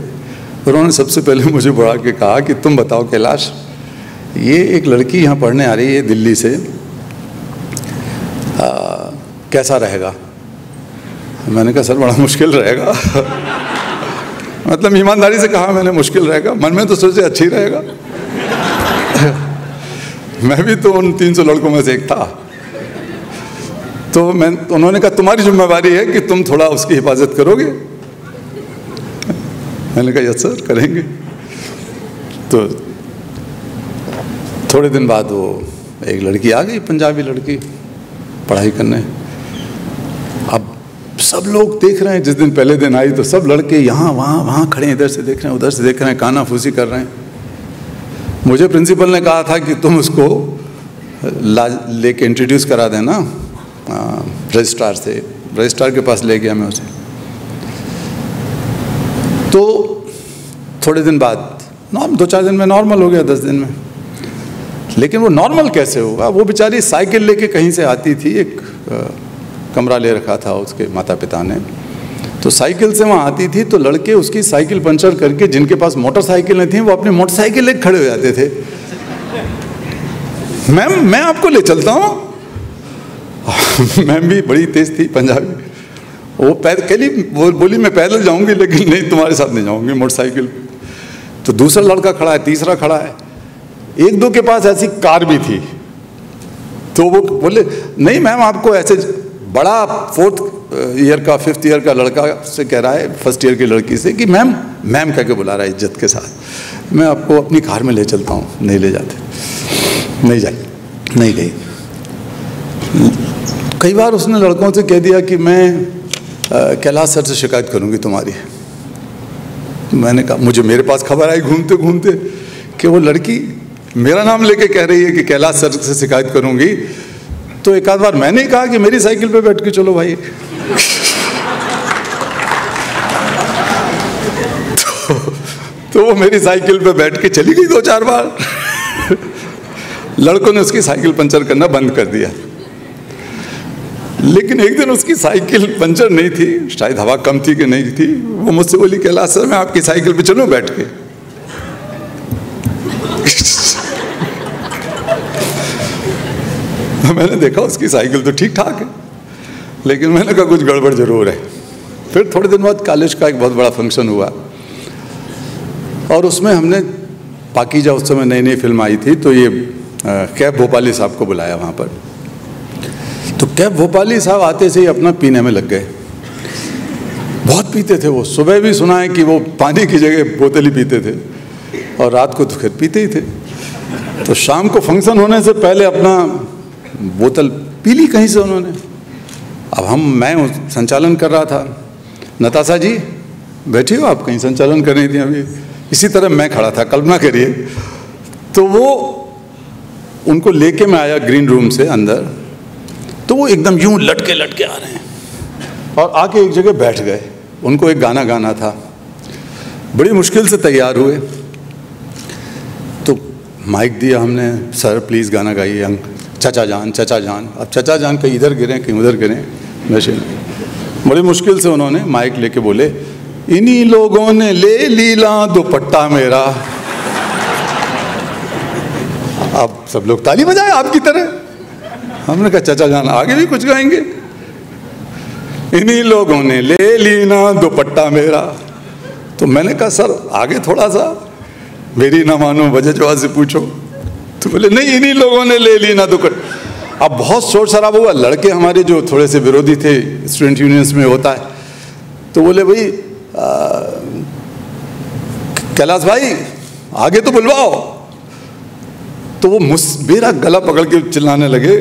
उन्होंने सबसे पहले मुझे बुला के कहा कि तुम बताओ कैलाश, ये एक लड़की यहाँ पढ़ने आ रही है दिल्ली से, कैसा रहेगा? मैंने कहा सर बड़ा मुश्किल रहेगा। मतलब ईमानदारी से कहा मैंने, मुश्किल रहेगा। मन में तो सोचे अच्छा ही रहेगा। मैं भी तो उन 300 लड़कों में से एक था। तो उन्होंने कहा तुम्हारी जिम्मेवारी है कि तुम थोड़ा उसकी हिफाजत करोगे। मैंने कहा यस सर करेंगे। तो थोड़े दिन बाद वो एक लड़की आ गई, पंजाबी लड़की, पढ़ाई करने। अब सब लोग देख रहे हैं, जिस दिन पहले दिन आई तो सब लड़के यहाँ वहाँ खड़े हैं, इधर से देख रहे हैं उधर से देख रहे हैं, काना फूसी कर रहे हैं। मुझे प्रिंसिपल ने कहा था कि तुम उसको लेके इंट्रोड्यूस करा देना रजिस्ट्रार से। रजिस्ट्रार के पास ले गया मैं उसे। तो थोड़े दिन बाद 2-4 दिन में नॉर्मल हो गया, 10 दिन में। लेकिन वो नॉर्मल कैसे होगा? वो बेचारी साइकिल लेके कहीं से आती थी, एक कमरा ले रखा था उसके माता पिता ने, तो साइकिल से वहाँ आती थी। तो लड़के उसकी साइकिल पंचर करके, जिनके पास मोटरसाइकिल नहीं थी, वो अपनी मोटरसाइकिल लेके खड़े हो जाते थे। मैम मैं आपको ले चलता हूँ। मैम भी बड़ी तेज थी पंजाबी, वो बोली मैं पैदल जाऊंगी, लेकिन नहीं तुम्हारे साथ नहीं जाऊंगी मोटरसाइकिल। तो दूसरा लड़का खड़ा है, तीसरा खड़ा है, 1-2 के पास ऐसी कार भी थी। तो वो बोले नहीं मैम आपको ऐसे, बड़ा 4th ईयर का 5th ईयर का लड़का से कह रहा है 1st ईयर की लड़की से कि मैम कह के बुला रहा है इज्जत के साथ, मैं आपको अपनी कार में ले चलता हूँ। नहीं ले जाते, नहीं गई। कई बार उसने लड़कों से कह दिया कि मैं कैलाश सर से शिकायत करूँगी तुम्हारी। मैंने कहा, मेरे पास खबर आई घूमते घूमते कि वो लड़की मेरा नाम लेके कह रही है कि कैलाश सर से शिकायत करूँगी। तो एक आध बार मैंने ही कहा कि मेरी साइकिल पे बैठ के चलो भाई। तो वो मेरी साइकिल पे बैठ के चली गई 2-4 बार। लड़कों ने उसकी साइकिल पंचर करना बंद कर दिया। लेकिन एक दिन उसकी साइकिल पंचर नहीं थी, शायद हवा कम थी कि नहीं थी, वो मुझसे बोली कैलाश सर मैं आपकी साइकिल पे चलूं बैठ के। तो मैंने देखा उसकी साइकिल तो ठीक ठाक है, लेकिन मैंने कहा कुछ गड़बड़ जरूर है। फिर थोड़े दिन बाद कॉलेज का एक बहुत बड़ा फंक्शन हुआ और उसमें हमने पाकीजा, उस समय नई नई फिल्म आई थी, तो ये कैफ भोपाली साहब को बुलाया वहाँ पर। तो कैफ भोपाली साहब आते से ही अपना पीने में लग गए। बहुत पीते थे वो, सुबह भी सुना है कि वो पानी की जगह बोतल ही पीते थे और रात को तो फिर पीते ही थे। तो शाम को फंक्शन होने से पहले अपना बोतल पी ली कहीं से उन्होंने। अब मैं संचालन कर रहा था, नताशा जी बैठी हो आप, कहीं संचालन कर रही थी अभी, इसी तरह मैं खड़ा था, कल्पना करिए। तो वो उनको लेके मैं आया ग्रीन रूम से अंदर, तो वो एकदम यूं लटके लटके आ रहे हैं और आके एक जगह बैठ गए। उनको एक गाना गाना था, बड़ी मुश्किल से तैयार हुए। तो माइक दिया हमने, सर प्लीज़ गाना गाइए, चचा जान चचा जान। अब चचा जान कहीं इधर गिरें कहीं उधर गिरें, नशे में। बड़ी मुश्किल से उन्होंने माइक लेके बोले, इन्हीं लोगों ने ले लीला दुपट्टा मेरा। अब सब लोग ताली बजाए आपकी तरह। हमने कहा चचा जान आगे भी कुछ गाएंगे। इन्हीं लोगों ने ले लीना दुपट्टा मेरा। तो मैंने कहा सर आगे थोड़ा सा, मेरी ना मानो बजजवा से पूछो। तो बोले नहीं, इन्हीं लोगों ने ले लीना दुपट्टा। अब बहुत शोर शराबा हुआ, लड़के हमारे जो थोड़े से विरोधी थे, स्टूडेंट यूनियंस में होता है, तो बोले भाई कैलाश भाई आगे तो बुलवाओ। तो वो मेरा गला पकड़ के चिल्लाने लगे,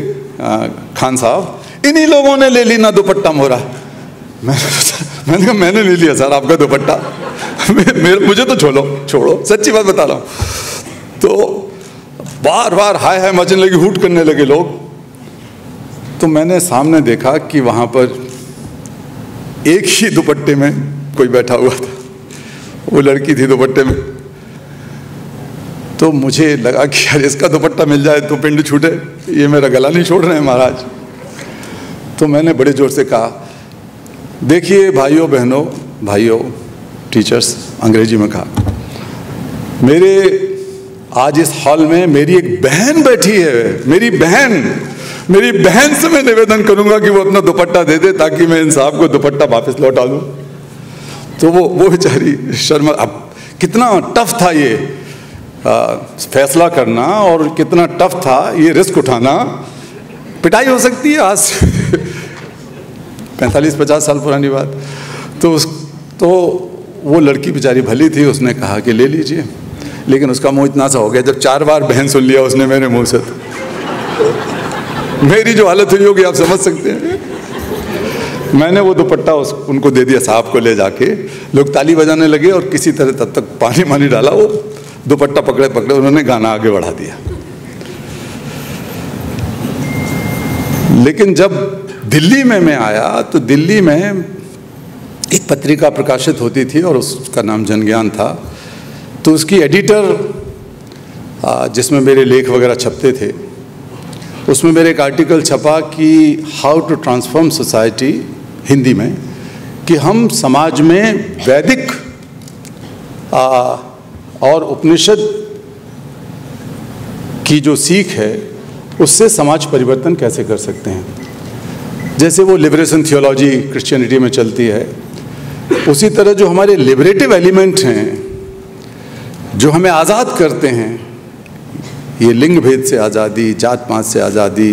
खान साहब इन्हीं लोगों ने ले ली ना दुपट्टा मोरा। मैंने कहा मैंने ले लिया सर आपका दुपट्टा, मुझे तो छोड़ो, सच्ची बात बता रहा हूँ। तो बार बार हाय हाय मचने लगी, हूट करने लगे लोग। तो मैंने सामने देखा कि वहाँ पर एक ही दुपट्टे में कोई बैठा हुआ था, वो लड़की थी दुपट्टे में। तो मुझे लगा कि यार इसका दुपट्टा मिल जाए तो पिंड छूटे, ये मेरा गला नहीं छोड़ रहे हैं महाराज। तो मैंने बड़े जोर से कहा, देखिए भाइयों बहनों, भाइयों टीचर्स, अंग्रेजी में कहा, मेरे आज इस हॉल में मेरी एक बहन बैठी है, मेरी बहन से मैं निवेदन करूंगा कि वो अपना दुपट्टा दे दे ताकि मैं इन साहब को दुपट्टा वापस लौटा दूं। तो वो बेचारी शर्मा। अब कितना टफ था ये फैसला करना, और कितना टफ था ये रिस्क उठाना। पिटाई हो सकती है आज 45-50 साल पुरानी बात। तो वो लड़की बेचारी भली थी, उसने कहा कि ले लीजिए, लेकिन उसका मुंह इतना सा हो गया जब 4 बार बहन सुन लिया उसने मेरे मुंह से। मेरी जो हालत हुई होगी आप समझ सकते हैं। मैंने वो दुपट्टा उनको दे दिया, साहब को ले जाके। लोग ताली बजाने लगे और किसी तरह तब तक पानी डाला, वो दुपट्टा पकड़े उन्होंने गाना आगे बढ़ा दिया। लेकिन जब दिल्ली में मैं आया तो दिल्ली में एक पत्रिका प्रकाशित होती थी और उसका नाम जनज्ञान था। तो उसकी एडिटर, जिसमें मेरे लेख वगैरह छपते थे, उसमें मेरे एक आर्टिकल छपा कि how to transform society, Hindi में, कि हम समाज में वैदिक और उपनिषद की जो सीख है उससे समाज परिवर्तन कैसे कर सकते हैं। जैसे वो लिबरेशन थियोलॉजी क्रिश्चियनिटी में चलती है, उसी तरह जो हमारे लिबरेटिव एलिमेंट हैं जो हमें आज़ाद करते हैं, ये लिंग भेद से आज़ादी, जात पात से आज़ादी,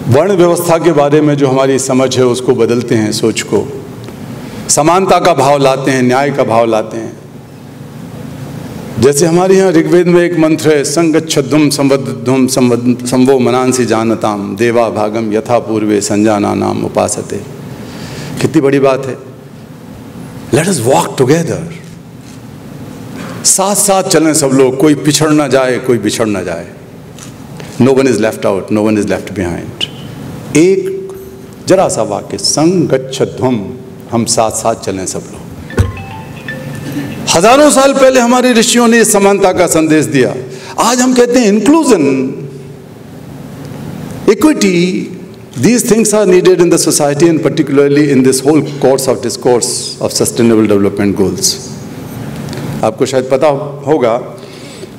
वर्ण व्यवस्था के बारे में जो हमारी समझ है उसको बदलते हैं, सोच को, समानता का भाव लाते हैं, न्याय का भाव लाते हैं। जैसे हमारे यहाँ ऋग्वेद में एक मंत्र है, संगच्छध्वम संवद्धुम संवो मनांसी जानताम देवा भागम यथा पूर्वे संजाना नाम उपासते। कितनी बड़ी बात है। लेट अस वॉक टुगेदर, साथ साथ चलें सब लोग, कोई पिछड़ ना जाए, कोई बिछड़ ना जाए। No one is left out, no one is left behind. एक जरा सा वाक्य, संगच्छध्वम, हम साथ साथ चलें सब लोग। हजारों साल पहले हमारे ऋषियों ने समानता का संदेश दिया। आज हम कहते हैं inclusion, equity, these things are needed in the society and particularly in this whole course of discourse of sustainable development goals. आपको शायद पता होगा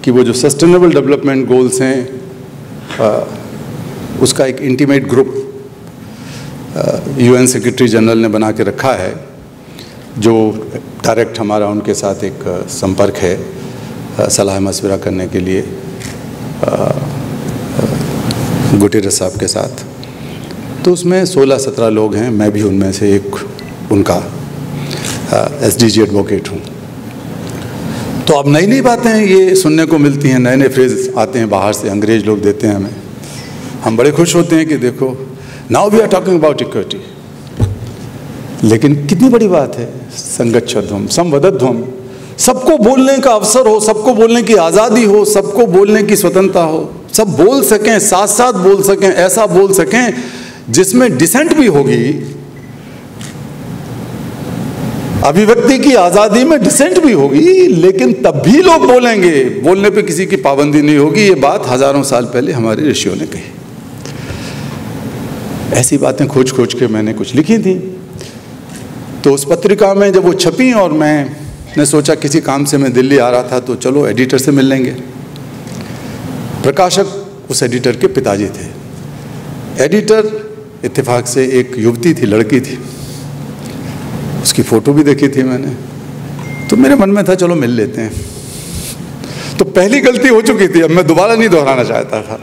कि वो जो सस्टेनेबल डेवलपमेंट गोल्स हैं उसका एक intimate group UN secretary general ने बना के रखा है, जो डायरेक्ट हमारा उनके साथ एक संपर्क है सलाह मशवरा करने के लिए गुटेरेस साहब के साथ। तो उसमें 16-17 लोग हैं, मैं भी उनमें से एक उनका SDG एडवोकेट हूँ। तो अब नई नई बातें ये सुनने को मिलती हैं, नए नए फ्रेज आते हैं बाहर से, अंग्रेज लोग देते हैं हमें। हम बड़े खुश होते हैं कि देखो now we are talking about equity. लेकिन कितनी बड़ी बात है, संगच्छध्वम संवदध्वम, सबको बोलने का अवसर हो, सबको बोलने की आज़ादी हो, सबको बोलने की स्वतंत्रता हो, सब बोल सकें, साथ साथ बोल सकें, ऐसा बोल सकें जिसमें डिसेंट भी होगी। अभिव्यक्ति की आज़ादी में डिसेंट भी होगी, लेकिन तब भी लोग बोलेंगे, बोलने पे किसी की पाबंदी नहीं होगी। ये बात हजारों साल पहले हमारे ऋषियों ने कही। ऐसी बातें खोज खोज के मैंने कुछ लिखी थी। तो उस पत्रिका में जब वो छपी और मैंने सोचा किसी काम से मैं दिल्ली आ रहा था तो चलो एडिटर से मिल लेंगे। प्रकाशक उस एडिटर के पिताजी थे। एडिटर इत्तेफाक से एक युवती थी, लड़की थी, उसकी फ़ोटो भी देखी थी मैंने। तो मेरे मन में था चलो मिल लेते हैं। तो पहली गलती हो चुकी थी, अब मैं दोबारा नहीं दोहराना चाहता था।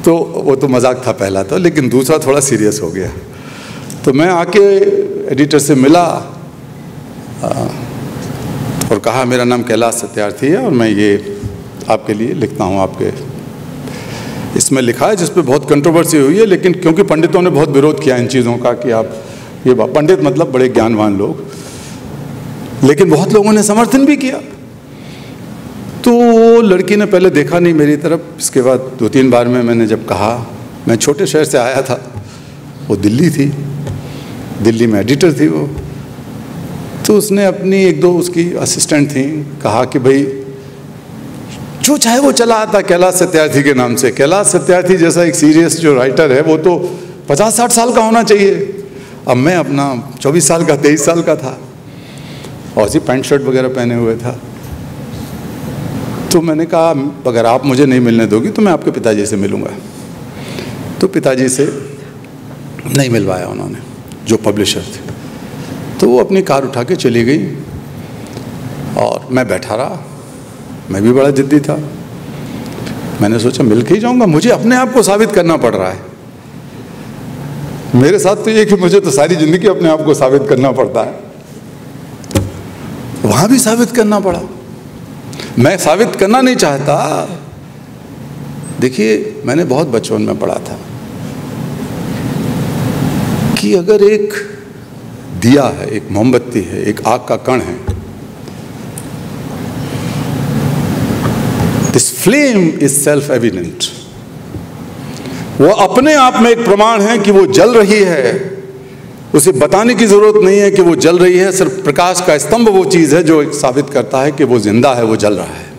तो वो तो मजाक था पहला तो, लेकिन दूसरा थोड़ा सीरियस हो गया। तो मैं आके एडिटर से मिला और कहा मेरा नाम कैलाश सत्यार्थी है और मैं ये आपके लिए लिखता हूँ। आपके इसमें लिखा है जिस पे बहुत कंट्रोवर्सी हुई है, लेकिन क्योंकि पंडितों ने बहुत विरोध किया इन चीज़ों का कि आप ये पंडित मतलब बड़े ज्ञानवान लोग, लेकिन बहुत लोगों ने समर्थन भी किया। तो लड़की ने पहले देखा नहीं मेरी तरफ, इसके बाद 2-3 बार में मैंने जब कहा, मैं छोटे शहर से आया था, वो दिल्ली थी, दिल्ली में एडिटर थी वो। तो उसने अपनी 1-2 उसकी असिस्टेंट थी, कहा कि भाई जो चाहे वो चला आता कैलाश सत्यार्थी के नाम से। कैलाश सत्यार्थी जैसा एक सीरियस जो राइटर है वो तो 50-60 साल का होना चाहिए। अब मैं अपना 24 साल का, 23 साल का था और ऐसी पैंट शर्ट वगैरह पहने हुए था। तो मैंने कहा अगर आप मुझे नहीं मिलने दोगी तो मैं आपके पिताजी से मिलूँगा। तो पिताजी से नहीं मिलवाया उन्होंने, जो पब्लिशर थे। तो वो अपनी कार उठा के चली गई और मैं बैठा रहा। मैं भी बड़ा जिद्दी था, मैंने सोचा मिल के ही जाऊँगा, मुझे अपने आप को साबित करना पड़ रहा है। मेरे साथ तो ये कि मुझे तो सारी ज़िंदगी अपने आप को साबित करना पड़ता है, वहाँ भी साबित करना पड़ा। मैं साबित करना नहीं चाहता। देखिए मैंने बहुत बचपन में पढ़ा था कि अगर एक दिया है, एक मोमबत्ती है, एक आग का कण है, this flame is self evident. वो अपने आप में एक प्रमाण है कि वो जल रही है, उसे बताने की जरूरत नहीं है कि वो जल रही है। सिर्फ प्रकाश का स्तंभ वो चीज है जो साबित करता है कि वो जिंदा है, वो जल रहा है।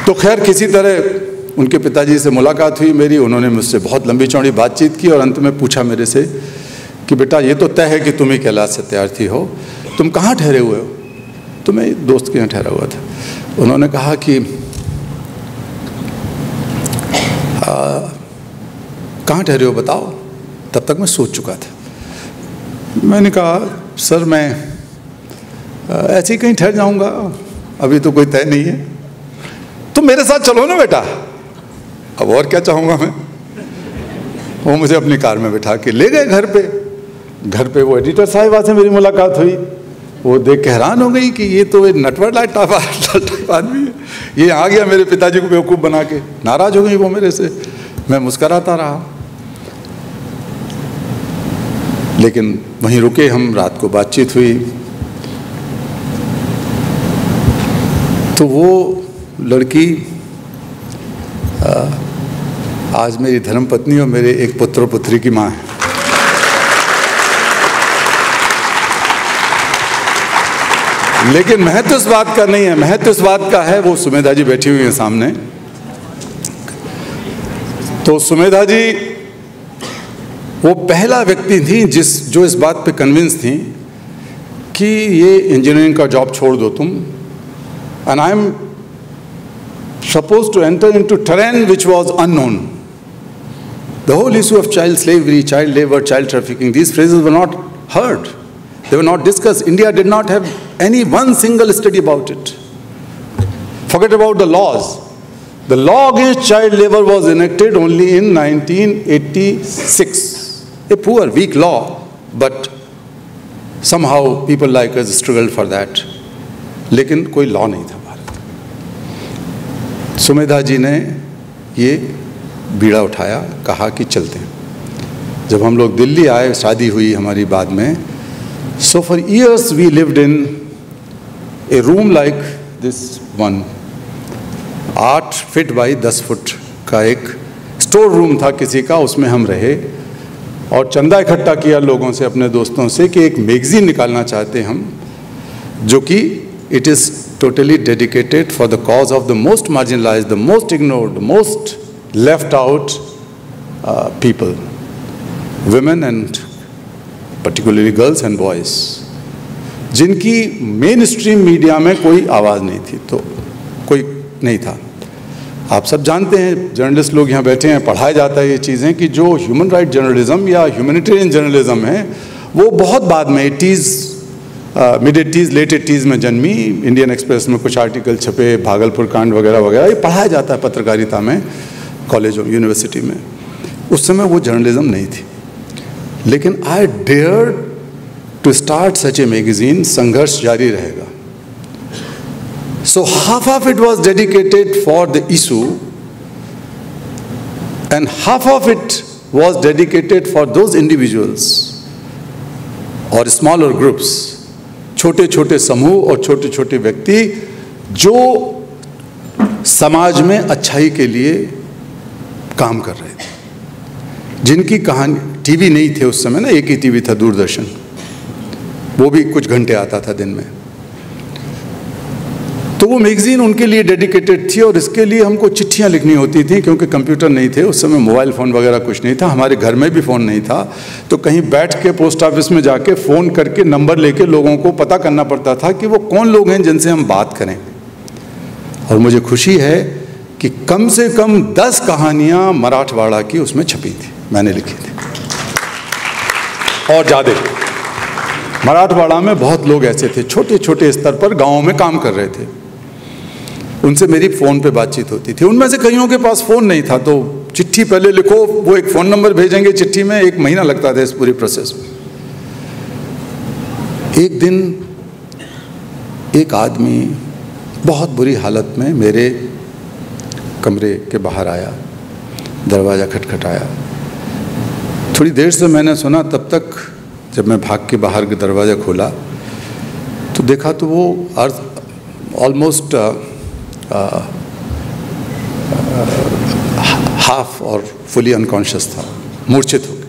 तो खैर किसी तरह उनके पिताजी से मुलाकात हुई मेरी, उन्होंने मुझसे बहुत लंबी चौड़ी बातचीत की और अंत में पूछा मेरे से कि बेटा ये तो तय है कि तुम ही कैलाश सत्यार्थी हो, तुम कहाँ ठहरे हुए हो? तो मैं दोस्त के यहाँ ठहरा हुआ था। उन्होंने कहा कि कहाँ ठहरे हो बताओ। तब तक मैं सोच चुका था। मैंने कहा सर मैं ऐसे ही कहीं ठहर जाऊँगा, अभी तो कोई तय नहीं है। तो मेरे साथ चलो ना बेटा। अब और क्या चाहूँगा मैं। वो मुझे अपनी कार में बिठा के ले गए घर पे। घर पे वो एडिटर साहिबा से मेरी मुलाकात हुई। वो देख के हैरान हो गई कि ये तो एक नटवर लाइट टाइप आदमी है, ये आ गया मेरे पिताजी को बेवकूफ़ बना के। नाराज़ हो गई वो मेरे से। मैं मुस्कराता रहा, लेकिन वहीं रुके हम, रात को बातचीत हुई। तो वो लड़की आज मेरी धर्मपत्नी और मेरे एक पुत्र पुत्री की माँ है। लेकिन महत्व इस बात का नहीं है, महत्व इस बात का है, वो सुमेधा जी बैठी हुई हैं सामने। तो सुमेधा जी वो पहला व्यक्ति थी जो इस बात पे कन्विंस थी कि ये इंजीनियरिंग का जॉब छोड़ दो तुम, and I am supposed to enter into terrain which was unknown. The whole issue of child slavery, child labor, child trafficking, these phrases were not heard. They were not discussed. India did not have any one single study about it. Forget about the laws. The law against child labor was enacted only in 1986. A poor, weak law, but somehow people like us struggled for that. लेकिन कोई law नहीं था भारत। सुमेधा जी ने ये बीड़ा उठाया, कहा कि चलते हैं। जब हम लोग दिल्ली आए, शादी हुई हमारी बाद में, so for years we lived in a room like this one, 8 feet by 10 foot का एक स्टोर रूम था किसी का, उसमें हम रहे और चंदा इकट्ठा किया लोगों से, अपने दोस्तों से, कि एक मैगजीन निकालना चाहते हम, जो कि it is totally dedicated for the cause of the most marginalized, the most ignored, the most left out people, women and particularly girls and boys, जिनकी मेन स्ट्रीम मीडिया में कोई आवाज़ नहीं थी, तो कोई नहीं था। आप सब जानते हैं, जर्नलिस्ट लोग यहाँ बैठे हैं, पढ़ाया जाता है ये चीज़ें कि जो ह्यूमन राइट जर्नलिज्म या ह्यूमैनिटेरियन जर्नलिज्म है वो बहुत बाद में 80s, mid 80s, late 80s में जन्मी। इंडियन एक्सप्रेस में कुछ आर्टिकल छपे, भागलपुर कांड वगैरह वगैरह, ये पढ़ाया जाता है पत्रकारिता में, कॉलेज और यूनिवर्सिटी में। उस समय वो जर्नलिज्म नहीं थी, लेकिन I dare to start such a magazine. संघर्ष जारी रहेगा। So half of it was dedicated for the issue and half of it was dedicated for those individuals और स्मॉलर ग्रुप्स, छोटे छोटे समूह और छोटे छोटे व्यक्ति जो समाज में अच्छाई के लिए काम कर रहे थे, जिनकी कहानी, टीवी नहीं थे उस समय ना, एक ही टीवी था, दूरदर्शन, वो भी कुछ घंटे आता था दिन में। तो वो मैगजीन उनके लिए डेडिकेटेड थी और इसके लिए हमको चिट्ठियां लिखनी होती थी, क्योंकि कंप्यूटर नहीं थे उस समय, मोबाइल फ़ोन वगैरह कुछ नहीं था, हमारे घर में भी फ़ोन नहीं था। तो कहीं बैठ के पोस्ट ऑफिस में जाके फ़ोन करके नंबर लेके लोगों को पता करना पड़ता था कि वो कौन लोग हैं जिनसे हम बात करें। और मुझे खुशी है कि कम से कम 10 कहानियाँ मराठवाड़ा की उसमें छपी थी, मैंने लिखी थी, और ज़्यादा। मराठवाड़ा में बहुत लोग ऐसे थे, छोटे छोटे स्तर पर गाँव में काम कर रहे थे, उनसे मेरी फ़ोन पे बातचीत होती थी। उनमें से कईयों के पास फ़ोन नहीं था, तो चिट्ठी पहले लिखो, वो एक फ़ोन नंबर भेजेंगे चिट्ठी में, 1 महीना लगता था इस पूरी प्रोसेस में। एक दिन एक आदमी बहुत बुरी हालत में मेरे कमरे के बाहर आया, दरवाज़ा खटखटाया। थोड़ी देर से मैंने सुना, तब तक जब मैं भाग के बाहर के दरवाज़ा खोला तो देखा तो वो ऑलमोस्ट हाफ और फुली अनकॉन्शियस था, मूर्छित हो गया,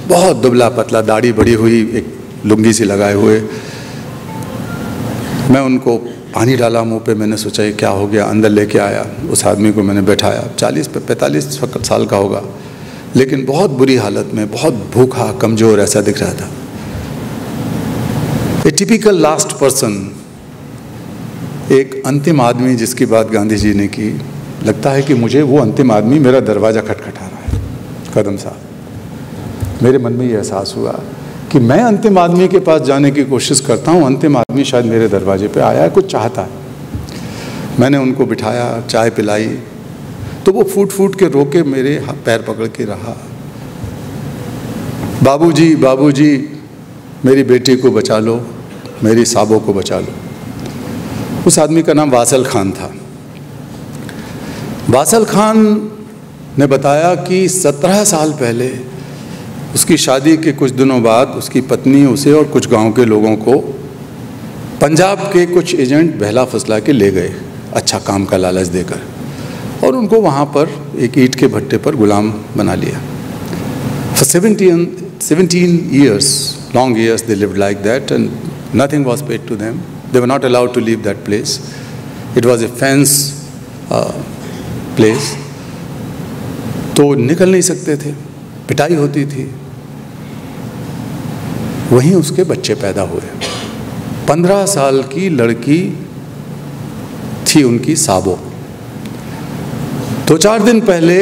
बहुत दुबला पतला, दाढ़ी बड़ी हुई, एक लुंगी सी लगाए हुए। मैं उनको पानी डाला मुंह पे, मैंने सोचा ये क्या हो गया, अंदर लेके आया, उस आदमी को मैंने बैठाया, 40-45 साल का होगा, लेकिन बहुत बुरी हालत में, बहुत भूखा, कमज़ोर ऐसा दिख रहा था। ए टिपिकल लास्ट पर्सन, एक अंतिम आदमी जिसकी बात गांधी जी ने की। लगता है कि मुझे वो अंतिम आदमी मेरा दरवाज़ा खटखटा रहा है, कदम साहब। मेरे मन में ये एहसास हुआ कि मैं अंतिम आदमी के पास जाने की कोशिश करता हूँ, अंतिम आदमी शायद मेरे दरवाजे पे आया है, कुछ चाहता है। मैंने उनको बिठाया, चाय पिलाई, तो वो फूट फूट के रोके मेरे पैर पकड़ के रहा। बाबूजी, बाबूजी, मेरी बेटी को बचा लो, मेरी साबो को बचा लो। उस आदमी का नाम वासल खान था। वासल खान ने बताया कि 17 साल पहले उसकी शादी के कुछ दिनों बाद उसकी पत्नी उसे और कुछ गांव के लोगों को पंजाब के कुछ एजेंट बहला फुसला के ले गए, अच्छा काम का लालच देकर, और उनको वहाँ पर एक ईंट के भट्टे पर गुलाम बना लिया। For 17 years, long years, they lived like that and nothing was paid to them. They were not allowed to leave that place. It was a fence place. तो निकल नहीं सकते थे, पिटाई होती थी। वहीं उसके बच्चे पैदा हुए। 15 साल की लड़की थी उनकी, साबो, 2-4 दिन पहले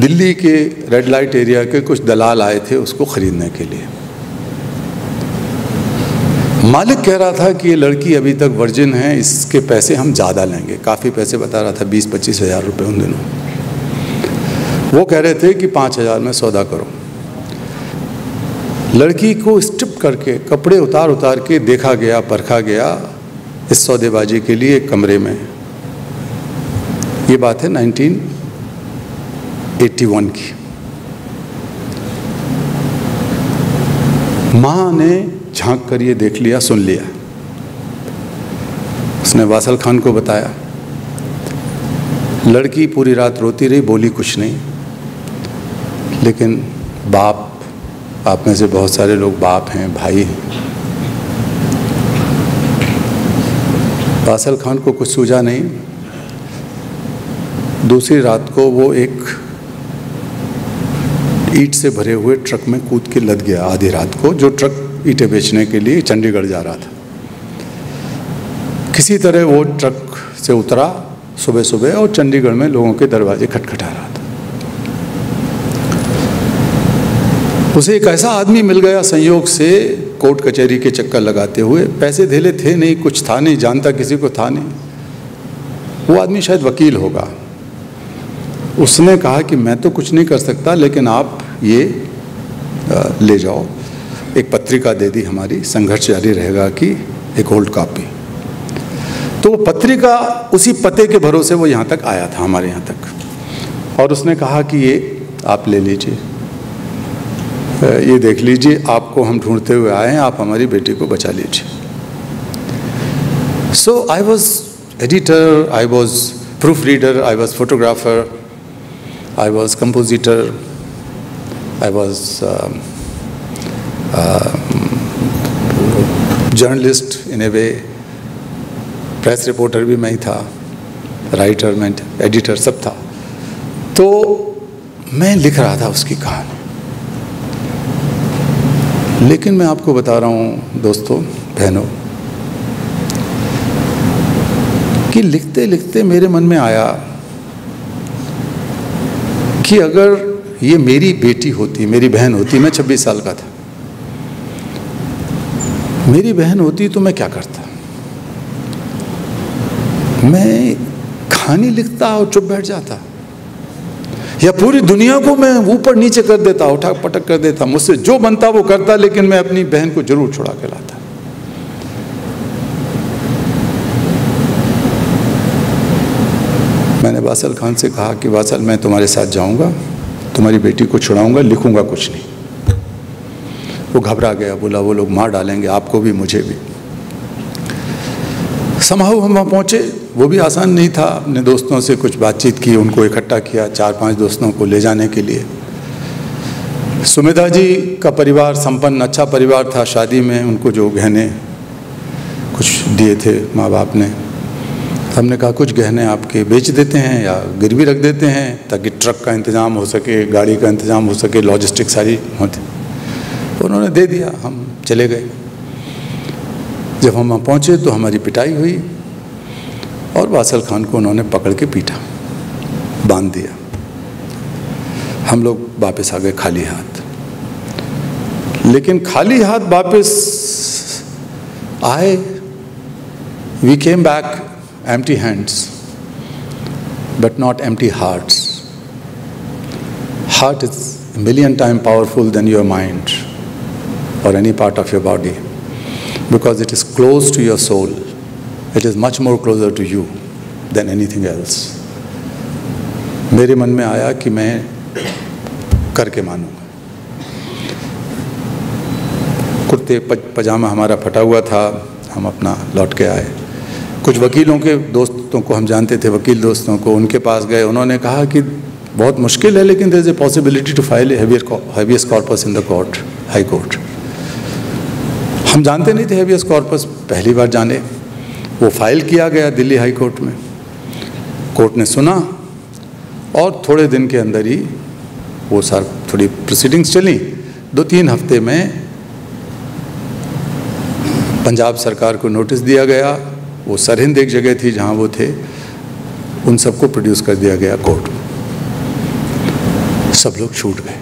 दिल्ली के रेड लाइट एरिया के कुछ दलाल आए थे उसको खरीदने के लिए। मालिक कह रहा था कि ये लड़की अभी तक वर्जिन है, इसके पैसे हम ज़्यादा लेंगे। काफ़ी पैसे बता रहा था, 20-25 हज़ार रुपये उन दिनों। वो कह रहे थे कि 5,000 में सौदा करो। लड़की को स्ट्रिप करके, कपड़े उतार उतार के देखा गया, परखा गया इस सौदेबाजी के लिए एक कमरे में। ये बात है 1981 की। माँ ने झांक कर ये देख लिया, सुन लिया। उसने वासल खान को बताया। लड़की पूरी रात रोती रही, बोली कुछ नहीं। लेकिन बाप, आप में से बहुत सारे लोग बाप हैं, भाई हैं। वासल खान को कुछ सूझा नहीं। दूसरी रात को वो एक ईंट से भरे हुए ट्रक में कूद के लद गया आधी रात को, जो ट्रक ईंटें बेचने के लिए चंडीगढ़ जा रहा था। किसी तरह वो ट्रक से उतरा सुबह सुबह और चंडीगढ़ में लोगों के दरवाजे खटखटा रहा था। उसे एक ऐसा आदमी मिल गया संयोग से, कोर्ट कचहरी के चक्कर लगाते हुए। पैसे धेले थे नहीं, कुछ था नहीं, जानता किसी को था नहीं। वो आदमी शायद वकील होगा। उसने कहा कि मैं तो कुछ नहीं कर सकता, लेकिन आप ये ले जाओ। एक पत्रिका दे दी हमारी, संघर्ष जारी रहेगा की एक ओल्ड कॉपी। तो वो पत्रिका उसी पते के भरोसे वो यहाँ तक आया था, हमारे यहाँ तक। और उसने कहा कि ये आप ले लीजिए, ये देख लीजिए, आपको हम ढूंढते हुए आए हैं, आप हमारी बेटी को बचा लीजिए। So I was editor, I was proof reader, I was photographer, I was compositor, I was journalist in a way, press reporter भी मैं ही था, राइटर, मैं एडिटर, सब था। तो मैं लिख रहा था उसकी कहानी। लेकिन मैं आपको बता रहा हूँ दोस्तों, बहनों, कि लिखते लिखते मेरे मन में आया कि अगर ये मेरी बेटी होती, मेरी बहन होती, मैं 26 साल का था, मेरी बहन होती तो मैं क्या करता? मैं कहानी लिखता और चुप बैठ जाता, या पूरी दुनिया को मैं ऊपर नीचे कर देता, उठा पटक कर देता, मुझसे जो बनता वो करता, लेकिन मैं अपनी बहन को जरूर छुड़ा के लाता। मैंने वासल खान से कहा कि वासल, मैं तुम्हारे साथ जाऊंगा, तुम्हारी बेटी को छुड़ाऊंगा, लिखूंगा कुछ नहीं। वो घबरा गया, बोला वो लोग मार डालेंगे आपको भी, मुझे भी। समहाउ हम वहाँ पहुँचे। वो भी आसान नहीं था। अपने दोस्तों से कुछ बातचीत की, उनको इकट्ठा किया, 4-5 दोस्तों को ले जाने के लिए। सुमिता जी का परिवार संपन्न, अच्छा परिवार था। शादी में उनको जो गहने कुछ दिए थे माँ बाप ने, हमने कहा कुछ गहने आपके बेच देते हैं या गिरवी रख देते हैं, ताकि ट्रक का इंतज़ाम हो सके, गाड़ी का इंतज़ाम हो सके, लॉजिस्टिक सारी होती। उन्होंने दे दिया, हम चले गए। जब हम वहाँ पहुँचे तो हमारी पिटाई हुई और वासल खान को उन्होंने पकड़ के पीटा, बांध दिया। हम लोग वापस आ गए खाली हाथ। लेकिन खाली हाथ वापस आए, we came back empty hands, but not empty hearts. Heart is a million times powerful than your mind or any part of your body, because it is close to your soul. It is much more closer to you than anything else. मेरे मन में आया कि मैं करके मानूंगा। कुर्ते पजामा हमारा फटा हुआ था, हम अपना लौट के आए। कुछ वकीलों के दोस्तों को हम जानते थे, वकील दोस्तों को, उनके पास गए। उन्होंने कहा कि बहुत मुश्किल है, लेकिन there is a possibility to file habeas corpus in the court, high court. हम जानते नहीं थे हैबियस कॉर्पस, पहली बार जाने। वो फाइल किया गया दिल्ली हाई कोर्ट में। कोर्ट ने सुना और थोड़े दिन के अंदर ही वो थोड़ी प्रोसीडिंग्स चली। 2-3 हफ्ते में पंजाब सरकार को नोटिस दिया गया वो सरहिंद एक जगह थी जहाँ वो थे, उन सबको प्रोड्यूस कर दिया गया कोर्ट में। सब लोग छूट गए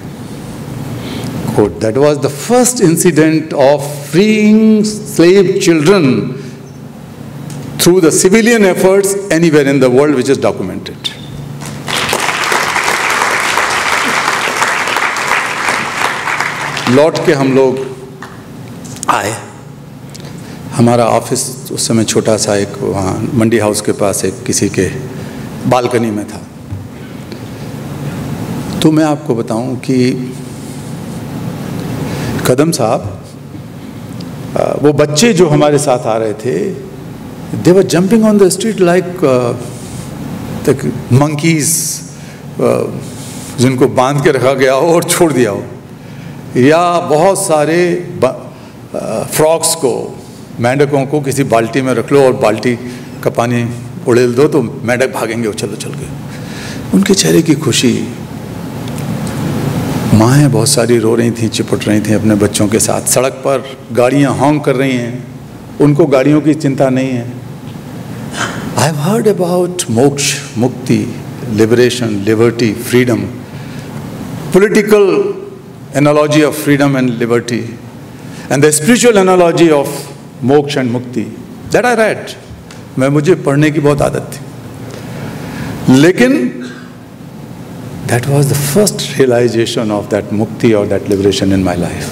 court. That was the first incident of freeing slave children through the civilian efforts anywhere in the world which is documented. लौट के हम लोग आए। हमारा ऑफिस उस समय छोटा सा एक वहाँ मंडी हाउस के पास एक किसी के बालकनी में था। तो मैं आपको बताऊं कि कदम साहब, वो बच्चे जो हमारे साथ आ रहे थे, they were jumping on the street like monkeys जिनको बांध के रखा गया हो और छोड़ दिया हो, या बहुत सारे फ्रॉक्स को, मेंढकों को किसी बाल्टी में रख लो और बाल्टी का पानी उड़ेल दो तो मेंढक भागेंगे और चलो चल के। उनके चेहरे की खुशी। माएँ बहुत सारी रो रही थीं, चिपट रही थीं अपने बच्चों के साथ। सड़क पर गाड़ियाँ हॉन्क कर रही हैं, उनको गाड़ियों की चिंता नहीं है। आई हैव हर्ड अबाउट मोक्ष, मुक्ति, liberation, liberty, freedom, political analogy of freedom and liberty, and the spiritual analogy of मोक्ष एंड मुक्ति। That I read. मुझे पढ़ने की बहुत आदत थी, लेकिन that was the first realization of that mukti or that liberation in my life.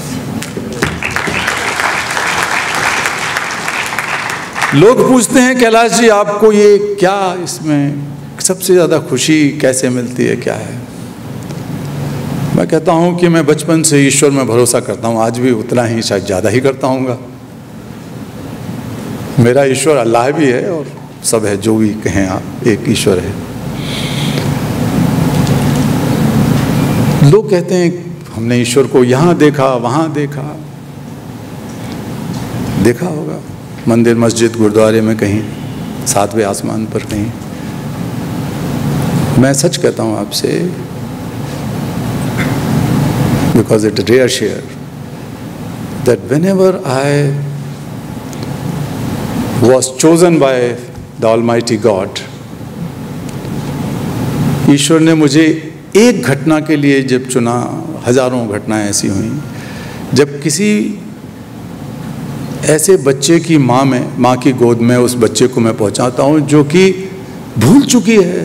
लोग पूछते हैं कैलाश जी आपको ये क्या, इसमें सबसे ज़्यादा खुशी कैसे मिलती है, क्या है? मैं कहता हूँ कि मैं बचपन से ईश्वर में भरोसा करता हूँ, आज भी उतना ही, शायद ज़्यादा ही करता हूँगा। मेरा ईश्वर अल्लाह भी है और सब है, जो भी कहें आप, एक ईश्वर है। लोग कहते हैं हमने ईश्वर को यहाँ देखा, वहाँ देखा। देखा होगा मंदिर, मस्जिद, गुरुद्वारे में, कहीं सातवें आसमान पर कहीं। मैं सच कहता हूँ आपसे, because it rare share, that whenever I was chosen by the Almighty God, ईश्वर ने मुझे एक घटना के लिए जब चुना, हजारों घटनाएं ऐसी हुई जब किसी ऐसे बच्चे की माँ की गोद में उस बच्चे को मैं पहुंचाता हूं जो कि भूल चुकी है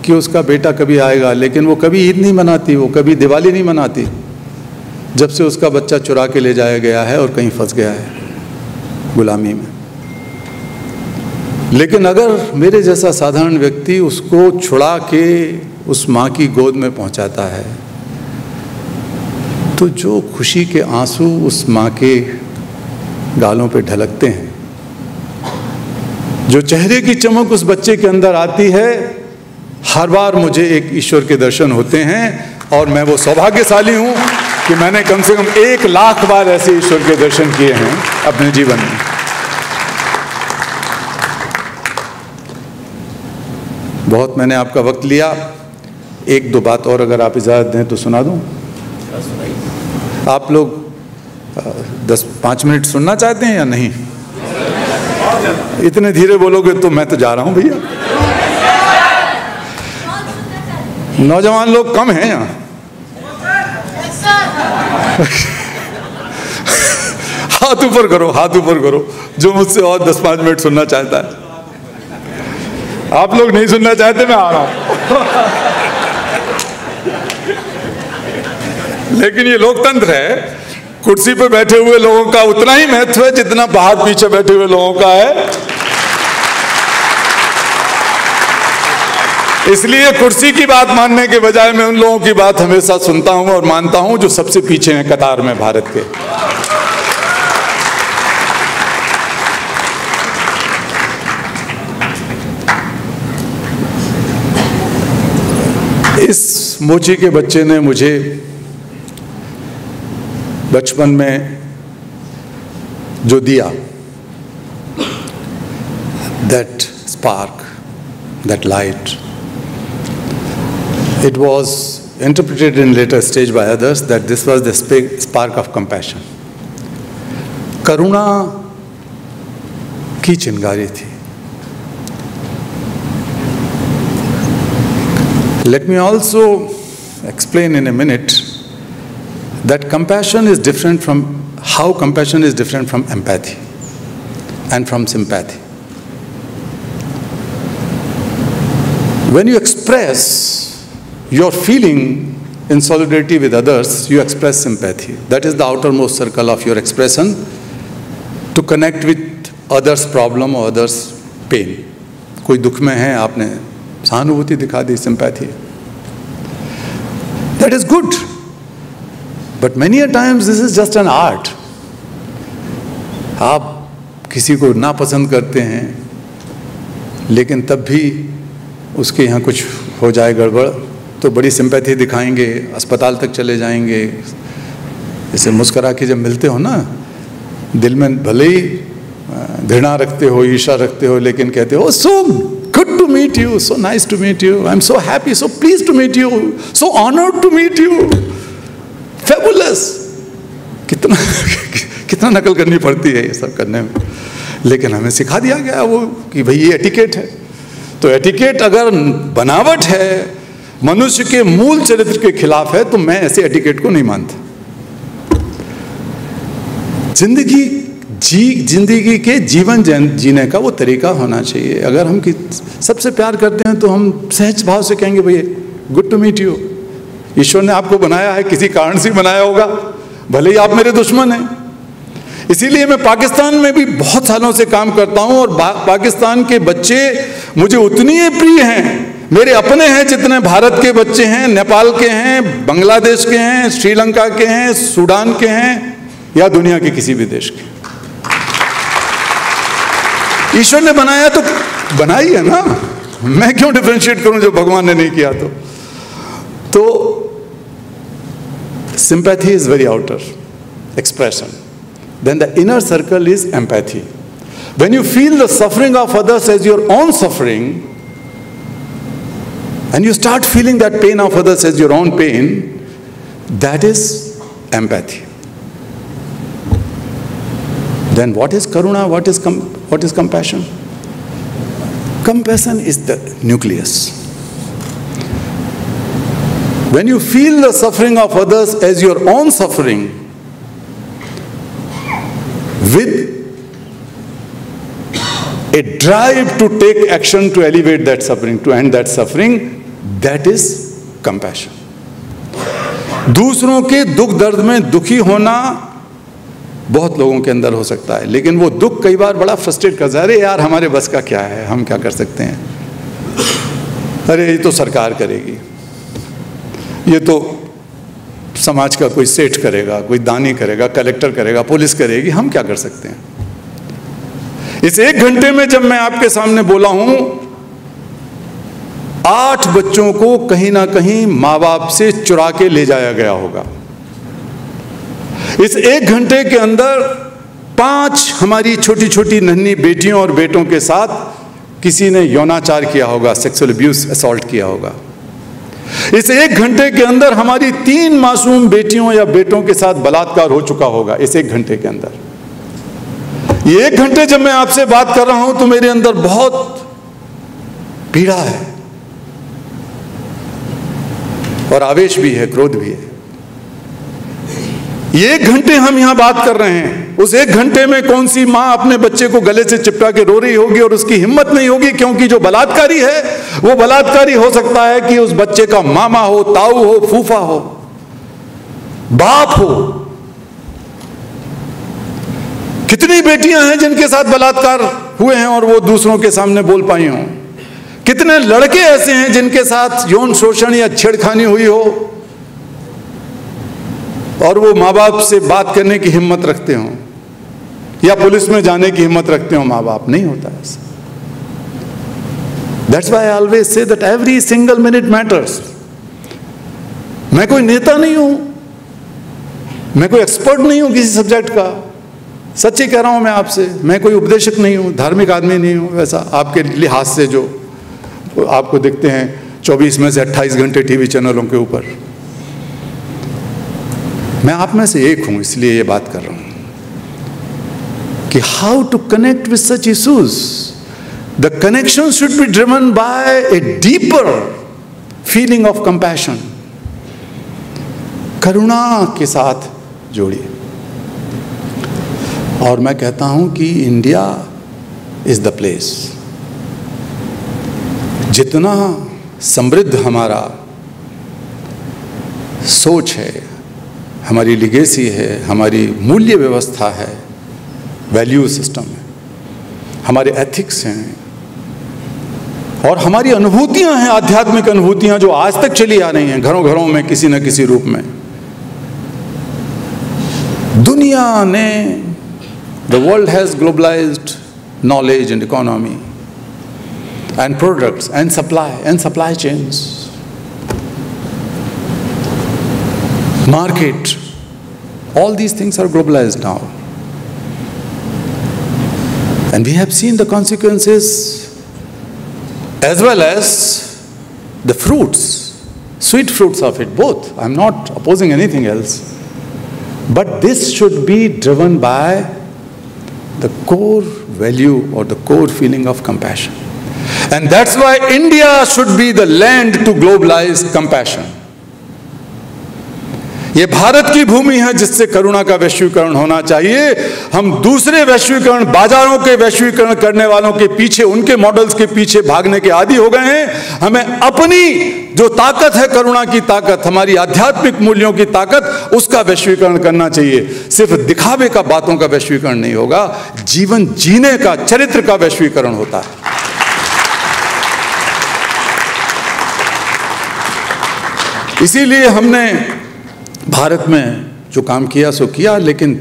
कि उसका बेटा कभी आएगा, लेकिन वो कभी ईद नहीं मनाती, वो कभी दिवाली नहीं मनाती, जब से उसका बच्चा चुरा के ले जाया गया है और कहीं फंस गया है गुलामी में। लेकिन अगर मेरे जैसा साधारण व्यक्ति उसको छुड़ा के उस माँ की गोद में पहुंचाता है, तो जो खुशी के आंसू उस माँ के गालों पे ढलकते हैं, जो चेहरे की चमक उस बच्चे के अंदर आती है, हर बार मुझे एक ईश्वर के दर्शन होते हैं। और मैं वो सौभाग्यशाली हूँ कि मैंने कम से कम 1 लाख बार ऐसे ईश्वर के दर्शन किए हैं अपने जीवन में। बहुत मैंने आपका वक्त लिया, 1-2 बात और अगर आप इजाज़त दें तो सुना दूं। आप लोग 10-5 मिनट सुनना चाहते हैं या नहीं? इतने धीरे बोलोगे तो मैं तो जा रहा हूं भैया। नौजवान लोग कम हैं यहाँ। हाथ ऊपर करो, हाथ ऊपर करो जो मुझसे और 10-5 मिनट सुनना चाहता है। आप लोग नहीं सुनना चाहते, मैं आ रहा हूं। लेकिन ये लोकतंत्र है, कुर्सी पे बैठे हुए लोगों का उतना ही महत्व है जितना बाहर पीछे बैठे हुए लोगों का है। इसलिए कुर्सी की बात मानने के बजाय मैं उन लोगों की बात हमेशा सुनता हूं और मानता हूं जो सबसे पीछे हैं कतार में भारत के। इस मोची के बच्चे ने मुझे बचपन में जो दिया, that spark, that light, it was interpreted in later stage by others that this was the spark of compassion. करुणा की चिंगारी थी। Let me also explain in a minute that compassion is different from, how compassion is different from empathy and from sympathy. When you express your feeling in solidarity with others, you express sympathy. That is the outermost circle of your expression, to connect with others' problem or others' pain. कोई दुख में है, आपने सहानुभूति दिखा दी, sympathy. That is good. But many a times this is just an art. आप किसी को नापसंद करते हैं, लेकिन तब भी उसके यहाँ कुछ हो जाए गड़बड़ तो बड़ी सिंपैथी दिखाएंगे, अस्पताल तक चले जाएंगे. जैसे मुस्करा के जब मिलते हो ना, दिल में भले ही घृणा रखते हो, ईर्ष्या रखते हो, लेकिन कहते हो so good to meet you, so nice to meet you, I am so happy, so please to meet you, so honoured to meet you, fabulous. कितना नकल करनी पड़ती है ये सब करने में, लेकिन हमें सिखा दिया गया वो कि भाई ये एटिकेट है. तो एटिकेट अगर बनावट है, मनुष्य के मूल चरित्र के खिलाफ है, तो मैं ऐसे एटिकेट को नहीं मानता. जिंदगी के जीवन जीने का वो तरीका होना चाहिए. अगर हम सबसे प्यार करते हैं तो हम सहज भाव से कहेंगे भैया गुड टू मीट यू. ईश्वर ने आपको बनाया है, किसी कारण से बनाया होगा, भले ही आप मेरे दुश्मन हैं. इसीलिए मैं पाकिस्तान में भी बहुत सालों से काम करता हूं, और पाकिस्तान के बच्चे मुझे उतनी ही प्रिय हैं, मेरे अपने हैं, जितने भारत के बच्चे हैं, नेपाल के हैं, बांग्लादेश के हैं, श्रीलंका के हैं, सूडान के हैं, या दुनिया के किसी भी देश के. ईश्वर ने बनाया तो बनाई है ना, मैं क्यों डिफरेंशिएट करूं जो भगवान ने नहीं किया. तो sympathy is very outer expression. Then the inner circle is empathy. When you feel the suffering of others as your own suffering, and you start feeling that pain of others as your own pain, that is empathy. Then what is karuna? What is compassion? Compassion is the nucleus. When you feel the suffering of others as your own suffering, with a drive to take action to elevate that suffering, to end that suffering, that is compassion. दूसरों के दुख दर्द में दुखी होना बहुत लोगों के अंदर हो सकता है, लेकिन वो दुख कई बार बड़ा फ्रस्ट्रेट करता है. अरे यार हमारे बस का क्या है, हम क्या कर सकते हैं, अरे ये तो सरकार करेगी, ये तो समाज का कोई सेठ करेगा, कोई दानी करेगा, कलेक्टर करेगा, पुलिस करेगी, हम क्या कर सकते हैं. इस 1 घंटे में जब मैं आपके सामने बोला हूं, 8 बच्चों को कहीं ना कहीं माँ बाप से चुरा के ले जाया गया होगा. इस 1 घंटे के अंदर 5 हमारी छोटी छोटी नन्ही बेटियों और बेटों के साथ किसी ने यौनाचार किया होगा, सेक्सुअल अब्यूज, असॉल्ट किया होगा. इस 1 घंटे के अंदर हमारी 3 मासूम बेटियों या बेटों के साथ बलात्कार हो चुका होगा. इस 1 घंटे के अंदर, ये 1 घंटे जब मैं आपसे बात कर रहा हूं तो मेरे अंदर बहुत पीड़ा है, और आवेश भी है, क्रोध भी है. ये 1 घंटे हम यहां बात कर रहे हैं, उस 1 घंटे में कौन सी मां अपने बच्चे को गले से चिपका के रो रही होगी और उसकी हिम्मत नहीं होगी, क्योंकि जो बलात्कारी है वो बलात्कारी हो सकता है कि उस बच्चे का मामा हो, ताऊ हो, फूफा हो, बाप हो. कितनी बेटियां हैं जिनके साथ बलात्कार हुए हैं और वो दूसरों के सामने बोल पाई हों. कितने लड़के ऐसे हैं जिनके साथ यौन शोषण या छेड़खानी हुई हो और वो माँ बाप से बात करने की हिम्मत रखते हों, या पुलिस में जाने की हिम्मत रखते हो. माँ बाप नहीं होता ऐसा. That's why I always say that every single minute matters. मैं कोई नेता नहीं हूं, मैं कोई एक्सपर्ट नहीं हूं किसी सब्जेक्ट का, सच्ची कह रहा हूं मैं आपसे. मैं कोई उपदेशक नहीं हूं, धार्मिक आदमी नहीं हूं, वैसा आपके लिहाज से जो आपको दिखते हैं 24 में से 28 घंटे टीवी चैनलों के ऊपर. मैं आप में से एक हूं, इसलिए ये बात कर रहा हूं कि how to connect with such issues. The connection should be driven by a deeper feeling of compassion, करुणा के साथ जोड़िए। और मैं कहता हूं कि इंडिया इज द प्लेस। जितना समृद्ध हमारा सोच है, हमारी लिगेसी है, हमारी मूल्य व्यवस्था है, वैल्यू सिस्टम है, हमारे एथिक्स हैं और हमारी अनुभूतियां हैं, आध्यात्मिक अनुभूतियां जो आज तक चली आ रही हैं घरों घरों में किसी न किसी रूप में। दुनिया ने, the world has globalised knowledge and economy and products and supply chains, market, all these things are globalized now. And we have seen the consequences as well as the fruits, sweet fruits of it, both. I'm not opposing anything else. But this should be driven by the core value or the core feeling of compassion. And that's why India should be the land to globalize compassion. ये भारत की भूमि है जिससे करुणा का वैश्वीकरण होना चाहिए। हम दूसरे वैश्वीकरण, बाजारों के वैश्वीकरण करने वालों के पीछे, उनके मॉडल्स के पीछे भागने के आदी हो गए हैं। हमें अपनी जो ताकत है, करुणा की ताकत, हमारी आध्यात्मिक मूल्यों की ताकत, उसका वैश्वीकरण करना चाहिए। सिर्फ दिखावे का, बातों का वैश्वीकरण नहीं होगा, जीवन जीने का, चरित्र का वैश्वीकरण होता है। इसीलिए हमने भारत में जो काम किया सो किया, लेकिन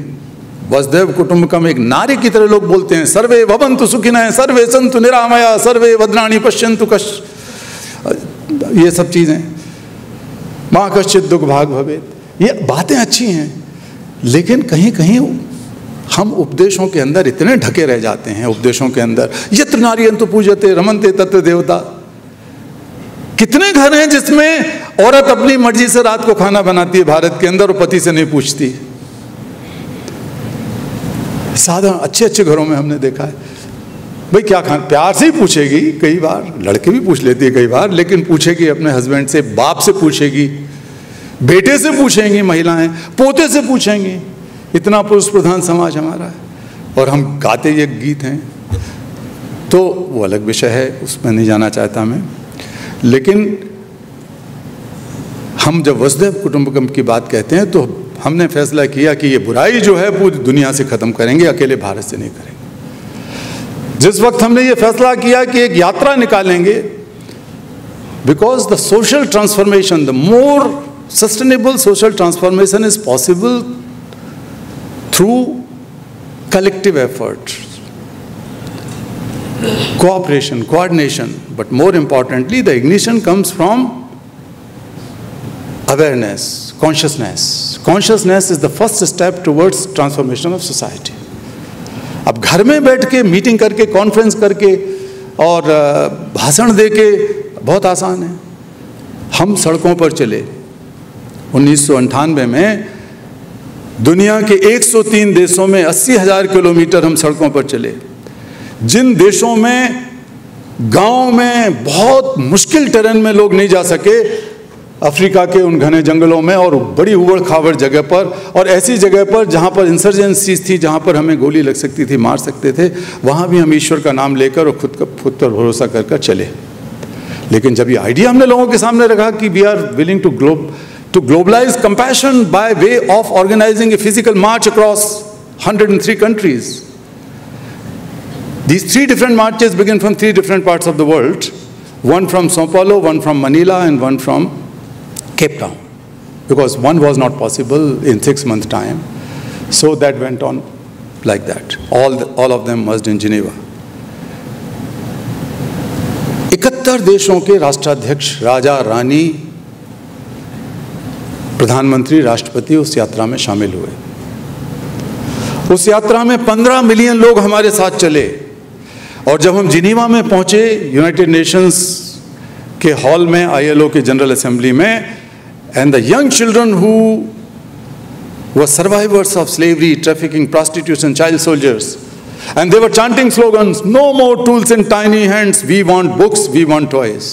वसुधैव कुटुंबकम एक नारे की तरह लोग बोलते हैं, सर्वे भवन्तु सुखिनः, सर्वे सन्तु निरामया, सर्वे भद्राणि पश्यन्तु ये सब चीजें, मा कश्चित् दुःख भाग् भवेत्, ये बातें अच्छी हैं, लेकिन कहीं कहीं हम उपदेशों के अंदर इतने ढके रह जाते हैं। उपदेशों के अंदर यत्र नार्यन्तु पूज्यते रमन्ते तत्र देवता। कितने घर हैं जिसमें औरत अपनी मर्जी से रात को खाना बनाती है भारत के अंदर और पति से नहीं पूछती। साधारण अच्छे अच्छे घरों में हमने देखा है, भाई क्या खाना, प्यार से ही पूछेगी, कई बार लड़के भी पूछ लेती है कई बार, लेकिन पूछेगी अपने हस्बैंड से, बाप से पूछेगी, बेटे से पूछेंगी महिलाएं, पोते से पूछेंगी। इतना पुरुष प्रधान समाज हमारा है और हम गाते ये गीत हैं, तो वो अलग विषय है, उसमें नहीं जाना चाहता मैं। लेकिन हम जब वसुधैव कुटुंबकम की बात कहते हैं तो हमने फैसला किया कि ये बुराई जो है पूरी दुनिया से खत्म करेंगे, अकेले भारत से नहीं करेंगे। जिस वक्त हमने ये फैसला किया कि एक यात्रा निकालेंगे, because the social transformation, the more sustainable social transformation is possible through collective effort, cooperation, coordination, but more importantly the ignition comes from awareness, consciousness. Consciousness is the first step towards transformation of society. अब घर में बैठ के meeting करके, conference करके और भाषण दे के बहुत आसान है। हम सड़कों पर चले 1998 में, दुनिया के 103 देशों में 80,000 किलोमीटर हम सड़कों पर चले। जिन देशों में गांव में बहुत मुश्किल टेरेन में लोग नहीं जा सके, अफ्रीका के उन घने जंगलों में और बड़ी उबड़ खाबड़ जगह पर, और ऐसी जगह पर जहां पर इंसर्जेंसीज थी, जहां पर हमें गोली लग सकती थी, मार सकते थे, वहां भी हम ईश्वर का नाम लेकर और खुद पर भरोसा कर चले। लेकिन जब ये आइडिया हमने लोगों के सामने रखा कि we are willing to globalise compassion by way of organising a physical march across 103 countries. These 3 different marches begin from 3 different parts of the world, one from Sao Paulo, one from Manila, and one from Cape Town, because one was not possible in 6 months' time. So that went on like that. All of them merged in Geneva. 71 देशों के राष्ट्राध्यक्ष, राजा, रानी, प्रधानमंत्री, राष्ट्रपति उस यात्रा में शामिल हुए। उस यात्रा में 15 मिलियन लोग हमारे साथ चले। और जब हम जिनीवा में पहुंचे, यूनाइटेड नेशंस के हॉल में, ILO के जनरल असेंबली में, and the young children who were survivors of slavery, trafficking, prostitution, child soldiers, and they were chanting slogans, no more tools in tiny hands, we want books, we want toys.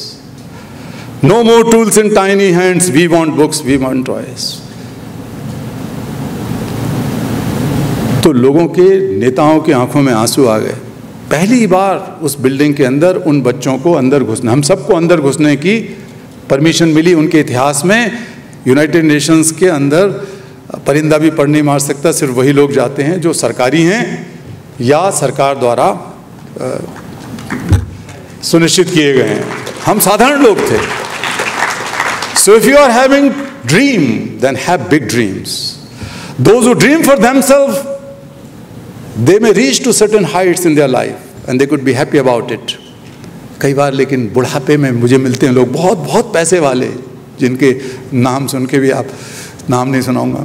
No more tools in tiny hands. We want books, we want toys. तो लोगों के, नेताओं की आंखों में आंसू आ गए। पहली बार उस बिल्डिंग के अंदर उन बच्चों को अंदर घुसना, हम सबको अंदर घुसने की परमिशन मिली। उनके इतिहास में यूनाइटेड नेशंस के अंदर परिंदा भी पर नहीं मार सकता, सिर्फ वही लोग जाते हैं जो सरकारी हैं या सरकार द्वारा सुनिश्चित किए गए हैं। हम साधारण लोग थे। So if you are having dream, then have big dreams. Those who dream for themselves, they may reach to certain heights in their life and they could be happy about it. कई बार लेकिन बुढ़ापे में मुझे मिलते हैं लोग बहुत बहुत पैसे वाले, जिनके नाम सुन के भी आप नाम नहीं सुनाऊंगा,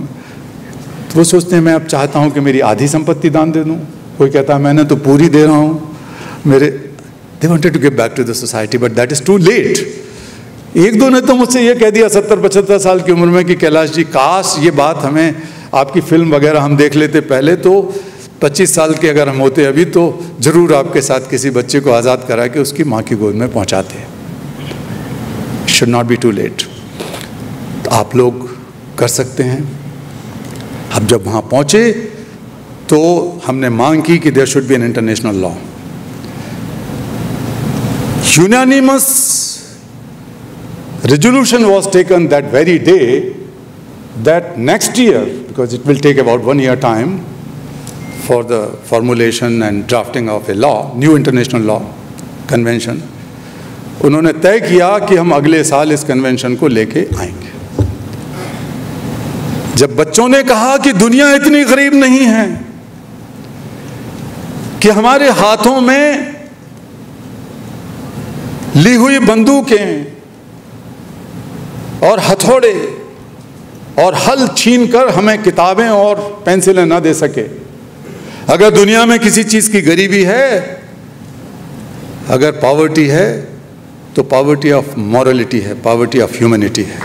तो वो सोचते हैं मैं अब चाहता हूं कि मेरी आधी संपत्ति दान दे दूं। कोई कहता है मैंने तो पूरी दे रहा हूं मेरे। They wanted to give back to the society, but that is too late. एक दो ने तो मुझसे ये कह दिया 70-75 साल की उम्र में कि कैलाश जी, काश ये बात हमें आपकी फिल्म वगैरह हम देख लेते पहले, तो 25 साल के अगर हम होते अभी तो जरूर आपके साथ किसी बच्चे को आज़ाद करा के उसकी माँ की गोद में पहुँचाते। Should not be too late. तो आप लोग कर सकते हैं। अब जब वहाँ पहुँचे तो हमने मांग की कि there should be an international law. Unanimous resolution was taken that very day that next year, because it will take about 1 year time for the formulation and drafting of a law, new international law convention, उन्होंने तय किया कि हम अगले साल इस convention को लेके आएंगे। जब बच्चों ने कहा कि दुनिया इतनी गरीब नहीं है कि हमारे हाथों में ली हुई बंदूकें और हथौड़े और हल छीनकर हमें किताबें और पेंसिलें ना दे सके, अगर दुनिया में किसी चीज की गरीबी है, अगर पॉवर्टी है, तो पॉवर्टी ऑफ मॉरलिटी है, पॉवर्टी ऑफ ह्यूमैनिटी है।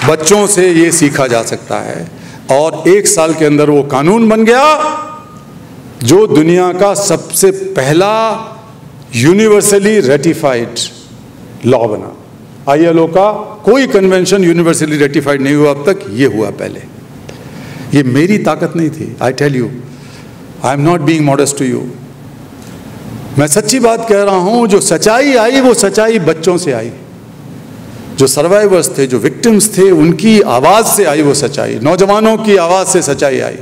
बच्चों से ये सीखा जा सकता है और 1 साल के अंदर वो कानून बन गया जो दुनिया का सबसे पहला यूनिवर्सली रेटिफाइड लॉ बना। ILO का कोई कन्वेंशन यूनिवर्सली रेटिफाइड नहीं हुआ अब तक, ये हुआ पहले। ये मेरी ताकत नहीं थी। I tell you, I am not being modest to you. मैं सच्ची बात कह रहा हूं। जो सच्चाई आई वो सच्चाई बच्चों से आई, जो सर्वाइवर्स थे, जो विक्टिम्स थे, उनकी आवाज से आई वो सच्चाई, नौजवानों की आवाज से सच्चाई आई।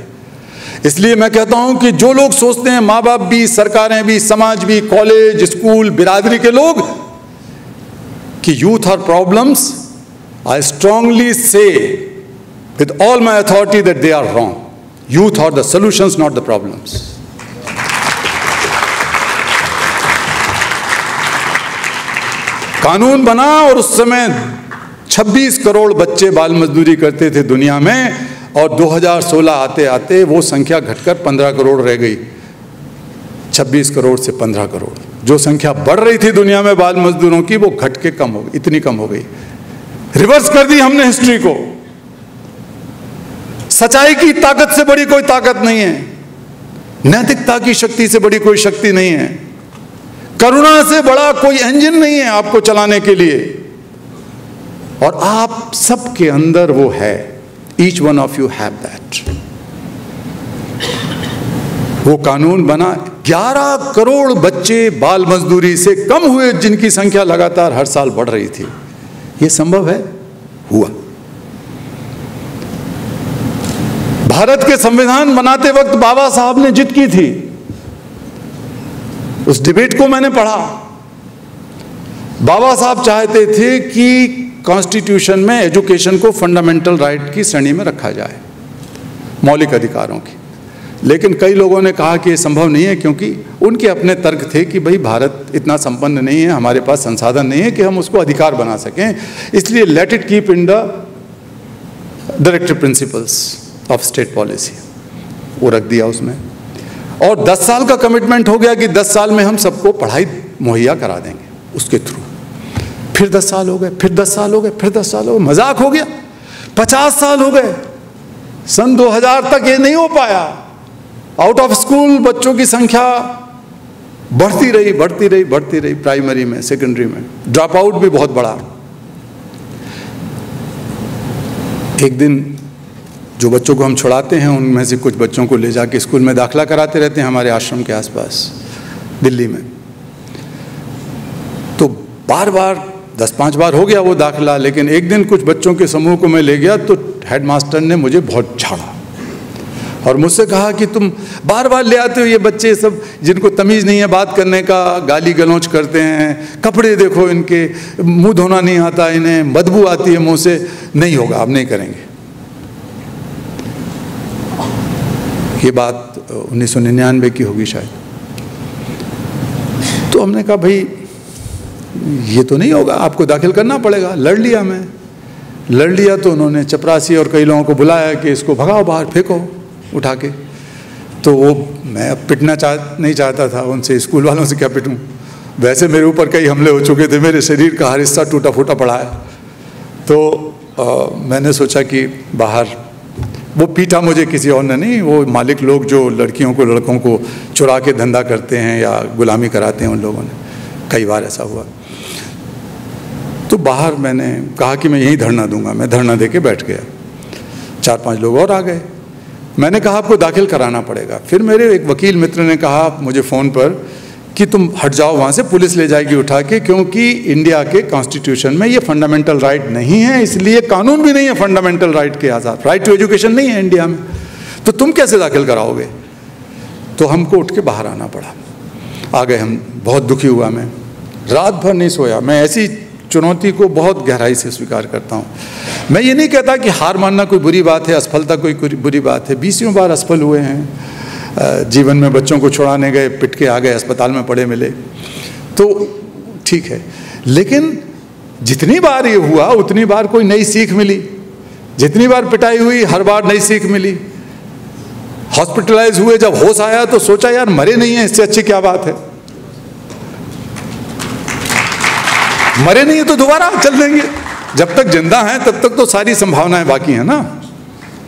इसलिए मैं कहता हूं कि जो लोग सोचते हैं, माँ बाप भी, सरकारें भी, समाज भी, कॉलेज, स्कूल, बिरादरी के लोग, कि youth are problems, I strongly say with all my authority that they are wrong. Youth are the solutions, not the problems. कानून बना और उस समय 26 करोड़ बच्चे बाल मजदूरी करते थे दुनिया में, और 2016 आते आते वो संख्या घटकर 15 करोड़ रह गई। 26 करोड़ से 15 करोड़, जो संख्या बढ़ रही थी दुनिया में बाल मजदूरों की, वो घट के कम हो गई, इतनी कम हो गई। रिवर्स कर दी हमने हिस्ट्री को। सच्चाई की ताकत से बड़ी कोई ताकत नहीं है, नैतिकता की शक्ति से बड़ी कोई शक्ति नहीं है, करुणा से बड़ा कोई इंजन नहीं है आपको चलाने के लिए, और आप सबके अंदर वो है। Each one of you have that. वो कानून बना, 11 करोड़ बच्चे बाल मजदूरी से कम हुए, जिनकी संख्या लगातार हर साल बढ़ रही थी। ये संभव है, हुआ। भारत के संविधान बनाते वक्त बाबा साहब ने जिद की थी, उस डिबेट को मैंने पढ़ा। बाबा साहब चाहते थे कि कॉन्स्टिट्यूशन में एजुकेशन को फंडामेंटल राइट की श्रेणी में रखा जाए, मौलिक अधिकारों की। लेकिन कई लोगों ने कहा कि ये संभव नहीं है, क्योंकि उनके अपने तर्क थे कि भाई भारत इतना संपन्न नहीं है, हमारे पास संसाधन नहीं है कि हम उसको अधिकार बना सकें, इसलिए let it keep in the directive principles of state policy, वो रख दिया उसमें। और 10 साल का कमिटमेंट हो गया कि 10 साल में हम सबको पढ़ाई मुहैया करा देंगे उसके थ्रू। फिर 10 साल हो गए, फिर 10 साल हो गए, फिर 10 साल हो गए, मजाक हो गया। 50 साल हो गए, सन 2000 तक ये नहीं हो पाया। आउट ऑफ स्कूल बच्चों की संख्या बढ़ती रही बढ़ती रही बढ़ती रही, प्राइमरी में, सेकेंडरी में। ड्रॉप आउट भी बहुत बड़ा। एक दिन जो बच्चों को हम छुड़ाते हैं उनमें से कुछ बच्चों को ले जाके स्कूल में दाखिला कराते रहते हैं हमारे आश्रम के आसपास दिल्ली में। तो बार बार 10-5 बार हो गया वो दाखिला, लेकिन एक दिन कुछ बच्चों के समूह को मैं ले गया तो हेडमास्टर ने मुझे बहुत झाड़ा और मुझसे कहा कि तुम बार बार ले आते हो ये बच्चे सब जिनको तमीज़ नहीं है बात करने का, गाली गलौज करते हैं, कपड़े देखो इनके, मुंह धोना नहीं आता इन्हें, बदबू आती है मुंह से, नहीं होगा, अब नहीं करेंगे। ये बात 1999 की होगी शायद। तो हमने कहा भाई ये तो नहीं होगा, आपको दाखिल करना पड़ेगा। लड़ लिया मैं, लड़ लिया तो उन्होंने चपरासी और कई लोगों को बुलाया कि इसको भगाओ बाहर, फेंको उठा के। तो वो मैं अब पिटना नहीं चाहता था उनसे, स्कूल वालों से क्या पिटूं, वैसे मेरे ऊपर कई हमले हो चुके थे, मेरे शरीर का हर हिस्सा टूटा फूटा पड़ा है। तो मैंने सोचा कि बाहर, वो पीटा मुझे किसी और ने नहीं, वो मालिक लोग जो लड़कियों को लड़कों को चुरा के धंधा करते हैं या गुलामी कराते हैं उन लोगों ने, कई बार ऐसा हुआ। तो बाहर मैंने कहा कि मैं यहीं धरना दूंगा, मैं धरना दे के बैठ गया। 4-5 लोग और आ गए। मैंने कहा आपको दाखिल कराना पड़ेगा। फिर मेरे एक वकील मित्र ने कहा मुझे फ़ोन पर कि तुम हट जाओ वहाँ से, पुलिस ले जाएगी उठा के, क्योंकि इंडिया के कॉन्स्टिट्यूशन में ये फंडामेंटल राइट नहीं है, इसलिए कानून भी नहीं है फंडामेंटल राइट के आज़ाद, राइट टू एजुकेशन नहीं है इंडिया में, तो तुम कैसे दाखिल कराओगे। तो हमको उठ के बाहर आना पड़ा। आ गए हम, बहुत दुखी हुआ मैं, रात भर नहीं सोया। मैं ऐसी चुनौती को बहुत गहराई से स्वीकार करता हूँ। मैं ये नहीं कहता कि हार मानना कोई बुरी बात है, असफलता कोई बुरी बात है। 20 बार असफल हुए हैं जीवन में, बच्चों को छुड़ाने गए, पिट के आ गए, अस्पताल में पड़े मिले, तो ठीक है। लेकिन जितनी बार ये हुआ उतनी बार कोई नई सीख मिली। जितनी बार पिटाई हुई हर बार नई सीख मिली। हॉस्पिटलाइज हुए, जब होश आया तो सोचा यार मरे नहीं है, इससे अच्छी क्या बात है, मरे नहीं है तो दोबारा चल देंगे। जब तक जिंदा हैं तब तक तो सारी संभावनाएं बाकी हैं ना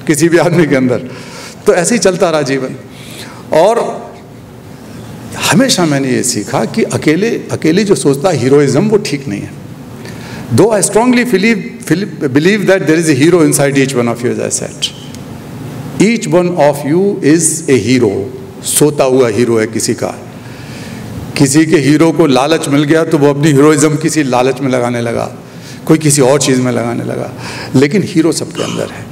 किसी भी आदमी के अंदर। तो ऐसे ही चलता रहा जीवन। और हमेशा मैंने ये सीखा कि अकेले जो सोचता है हीरोइज्म, वो ठीक नहीं है। Though I strongly believe that there is a hero inside each one of you, as I said, each one of you is a hero. सोता हुआ हीरो है किसी का। किसी के हीरो को लालच मिल गया तो वो अपनी हीरोइज्म किसी लालच में लगाने लगा, कोई किसी और चीज़ में लगाने लगा। लेकिन हीरो सबके अंदर है,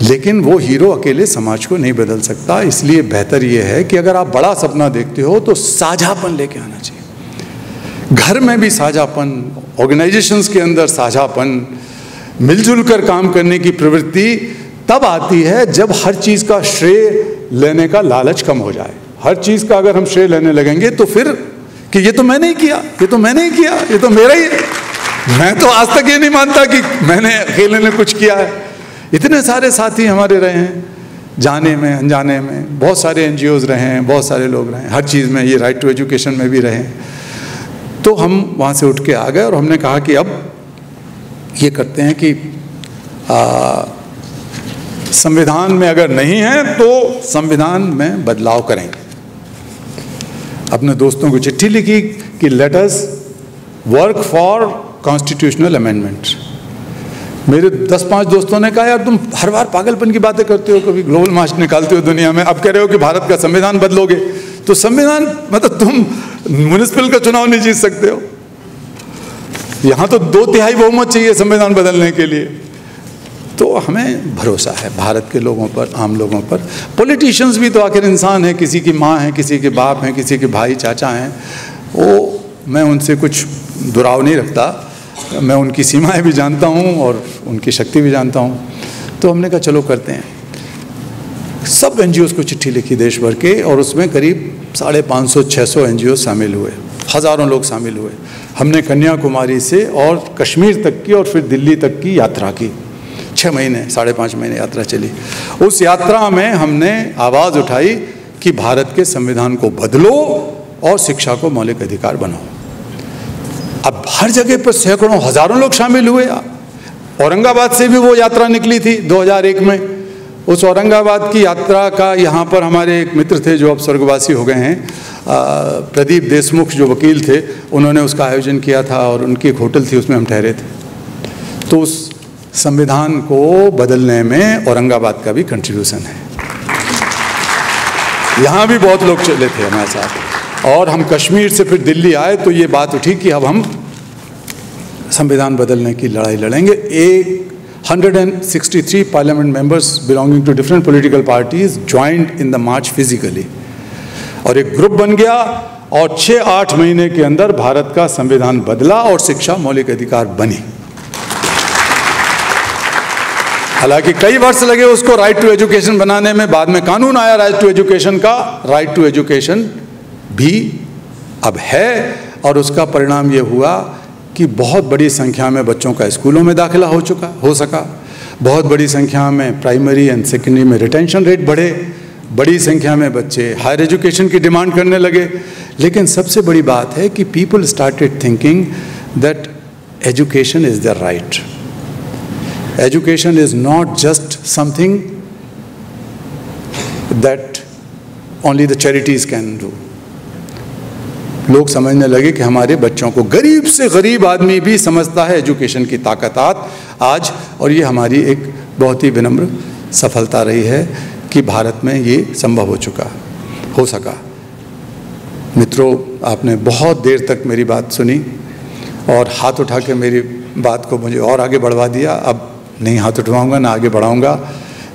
लेकिन वो हीरो अकेले समाज को नहीं बदल सकता। इसलिए बेहतर ये है कि अगर आप बड़ा सपना देखते हो तो साझापन लेके आना चाहिए। घर में भी साझापन, ऑर्गेनाइजेशंस के अंदर साझापन, मिलजुल कर काम करने की प्रवृत्ति तब आती है जब हर चीज़ का श्रेय लेने का लालच कम हो जाए। हर चीज़ का अगर हम श्रेय लेने लगेंगे तो फिर कि ये तो मैंने ही किया, ये तो मैंने ही किया, ये तो मेरा ही है, मैं तो आज तक ये नहीं मानता कि मैंने अकेले ने कुछ किया है। इतने सारे साथी हमारे रहे हैं, जाने में अनजाने में, बहुत सारे NGOs रहे हैं, बहुत सारे लोग रहे हैं, हर चीज़ में, ये राइट टू एजुकेशन में भी रहे हैं। तो हम वहाँ से उठ के आ गए और हमने कहा कि अब ये करते हैं कि संविधान में अगर नहीं है तो संविधान में बदलाव करेंगे। अपने दोस्तों को चिट्ठी लिखी कि let us work for constitutional amendment. मेरे 10-5 दोस्तों ने कहा यार तुम हर बार पागलपन की बातें करते हो, कभी ग्लोबल मार्च निकालते हो दुनिया में, अब कह रहे हो कि भारत का संविधान बदलोगे। तो संविधान मतलब तुम म्युनिसिपल का चुनाव नहीं जीत सकते हो, यहाँ तो 2/3 बहुमत चाहिए संविधान बदलने के लिए। तो हमें भरोसा है भारत के लोगों पर, आम लोगों पर। पॉलिटिशियंस भी तो आखिर इंसान है, किसी की माँ है, किसी के बाप हैं, किसी के भाई चाचा हैं, वो मैं उनसे कुछ दुराव नहीं रखता, मैं उनकी सीमाएं भी जानता हूँ और उनकी शक्ति भी जानता हूँ। तो हमने कहा चलो करते हैं। सब NGOs को चिट्ठी लिखी देश भर के, और उसमें करीब 550-600 NGOs शामिल हुए, हज़ारों लोग शामिल हुए। हमने कन्याकुमारी से और कश्मीर तक की और फिर दिल्ली तक की यात्रा की। 6 महीने, 5.5 महीने यात्रा चली। उस यात्रा में हमने आवाज़ उठाई कि भारत के संविधान को बदलो और शिक्षा को मौलिक अधिकार बनाओ। अब हर जगह पर सैकड़ों हज़ारों लोग शामिल हुए। औरंगाबाद से भी वो यात्रा निकली थी 2001 में, उस औरंगाबाद की यात्रा का यहाँ पर हमारे एक मित्र थे जो अब स्वर्गवासी हो गए हैं, प्रदीप देशमुख जो वकील थे, उन्होंने उसका आयोजन किया था और उनकी एक होटल थी, उसमें हम ठहरे थे। तो उस संविधान को बदलने में औरंगाबाद का भी कंट्रीब्यूशन है। यहाँ भी बहुत लोग चले थे हमारे साथ, और हम कश्मीर से फिर दिल्ली आए तो ये बात उठी कि अब हम संविधान बदलने की लड़ाई लड़ेंगे। 163 parliament members belonging to different political parties joined in the march physically, और एक ग्रुप बन गया और 6-8 महीने के अंदर भारत का संविधान बदला और शिक्षा मौलिक अधिकार बनी। हालांकि कई वर्ष लगे उसको राइट टू एजुकेशन बनाने में, बाद में कानून आया राइट टू एजुकेशन का। राइट टू एजुकेशन भी अब है, और उसका परिणाम ये हुआ कि बहुत बड़ी संख्या में बच्चों का स्कूलों में दाखिला हो सका, बहुत बड़ी संख्या में प्राइमरी एंड सेकेंडरी में रिटेंशन रेट बढ़े, बड़ी संख्या में बच्चे हायर एजुकेशन की डिमांड करने लगे। लेकिन सबसे बड़ी बात है कि people started thinking that education is the right. Education is not just something that only the charities can do. लोग समझने लगे कि हमारे बच्चों को, गरीब से गरीब आदमी भी समझता है एजुकेशन की ताकत आज, और ये हमारी एक बहुत ही विनम्र सफलता रही है कि भारत में ये संभव हो सका। मित्रों, आपने बहुत देर तक मेरी बात सुनी और हाथ उठा के मेरी बात को मुझे और आगे बढ़वा दिया। अब नहीं हाथ उठवाऊंगा ना आगे बढ़ाऊंगा।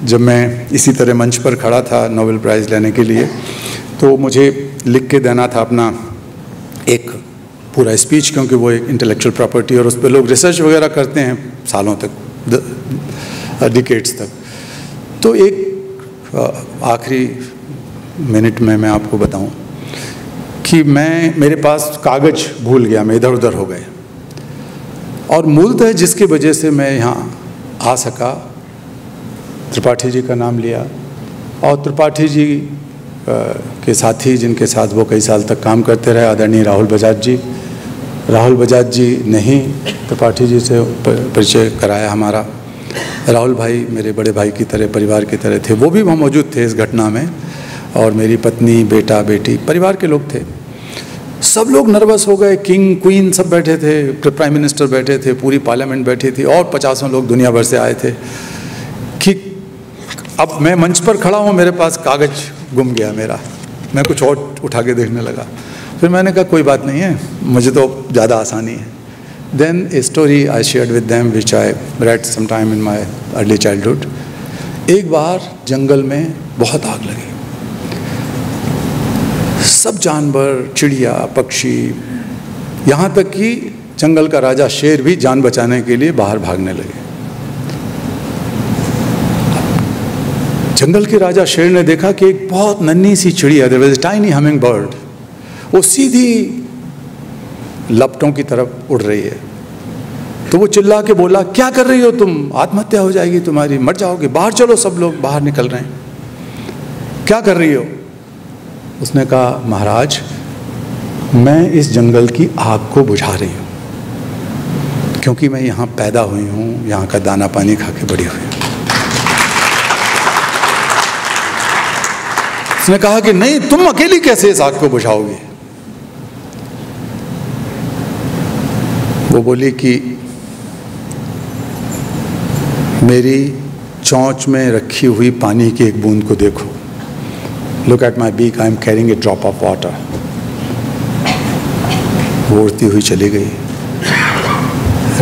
जब मैं इसी तरह मंच पर खड़ा था नोबेल प्राइज़ लेने के लिए, तो मुझे लिख के देना था अपना एक पूरा स्पीच, क्योंकि वो एक इंटेलेक्चुअल प्रॉपर्टी और उस पर लोग रिसर्च वगैरह करते हैं सालों तक, डिकेड्स तक। तो एक आखिरी मिनट में मैं आपको बताऊं कि मेरे पास कागज़ भूल गया, मैं इधर उधर हो गए, और मूलतः जिसकी वजह से मैं यहाँ आ सका, त्रिपाठी जी का नाम लिया, और त्रिपाठी जी के साथी जिनके साथ वो कई साल तक काम करते रहे, आदरणीय राहुल बजाज जी ने ही त्रिपाठी जी से परिचय कराया हमारा। राहुल भाई मेरे बड़े भाई की तरह, परिवार की तरह थे, वो भी वहाँ मौजूद थे इस घटना में, और मेरी पत्नी, बेटा, बेटी, परिवार के लोग थे। सब लोग नर्वस हो गए, किंग क्वीन सब बैठे थे, प्राइम मिनिस्टर बैठे थे, पूरी पार्लियामेंट बैठी थी, और 50 लोग दुनिया भर से आए थे कि अब मैं मंच पर खड़ा हूँ, मेरे पास कागज़ गुम गया मेरा, मैं कुछ और उठा के देखने लगा। फिर मैंने कहा कोई बात नहीं है, मुझे तो ज़्यादा आसानी है। Then a story I shared with them which I read some time in my early childhood. एक बार जंगल में बहुत आग लगी, सब जानवर, चिड़िया, पक्षी, यहाँ तक कि जंगल का राजा शेर भी जान बचाने के लिए बाहर भागने लगे। जंगल के राजा शेर ने देखा कि एक बहुत नन्ही सी चिड़िया, there was a tiny humming bird, वो सीधी लपटों की तरफ उड़ रही है। तो वो चिल्ला के बोला, क्या कर रही हो तुम, आत्महत्या हो जाएगी तुम्हारी, मर जाओगे, बाहर चलो। सब लोग बाहर निकल रहे हैं, क्या कर रही हो? उसने कहा, महाराज मैं इस जंगल की आग को बुझा रही हूँ, क्योंकि मैं यहाँ पैदा हुई हूँ, यहाँ का दाना पानी खा के बड़ी हुई हूँ। उसने कहा कि नहीं, तुम अकेली कैसे इस आग को बुझाओगे? वो बोली कि मेरी चोंच में रखी हुई पानी की एक बूंद को देखो, look at my beak, I am carrying a drop of water. वो उड़ती हुई चली गई।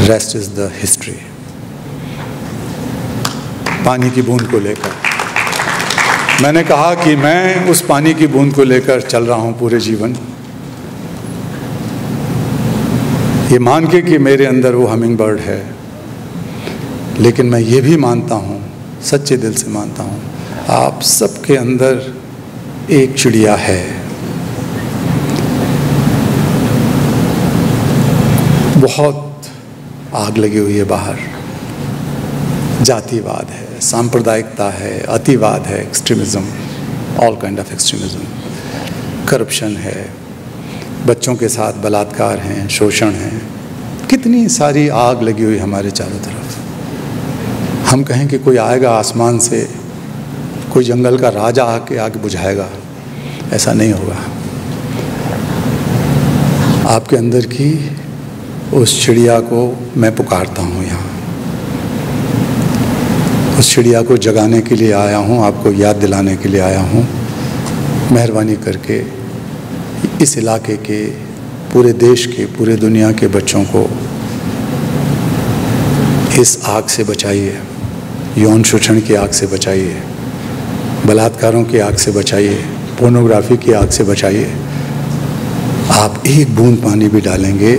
Rest is the history. पानी की बूंद को लेकर मैंने कहा कि मैं उस पानी की बूंद को लेकर चल रहा हूं पूरे जीवन, ये मान के कि मेरे अंदर वो हमिंग बर्ड है। लेकिन मैं ये भी मानता हूँ, सच्चे दिल से मानता हूँ, आप सबके अंदर एक चिड़िया है। बहुत आग लगी हुई है बाहर, जातिवाद है, सांप्रदायिकता है, अतिवाद है, extremism, all kind of extremism, corruption है, बच्चों के साथ बलात्कार हैं, शोषण है, कितनी सारी आग लगी हुई हमारे चारों तरफ। हम कहें कि कोई आएगा आसमान से कोई जंगल का राजा आके आग बुझाएगा, ऐसा नहीं होगा। आपके अंदर की उस चिड़िया को मैं पुकारता हूँ यहाँ, उस चिड़िया को जगाने के लिए आया हूँ, आपको याद दिलाने के लिए आया हूँ। मेहरबानी करके इस इलाके के, पूरे देश के, पूरे दुनिया के बच्चों को इस आग से बचाइए, यौन शोषण की आग से बचाइए, बलात्कारों की आग से बचाइए, पोर्नोग्राफी की आग से बचाइए। आप एक बूंद पानी भी डालेंगे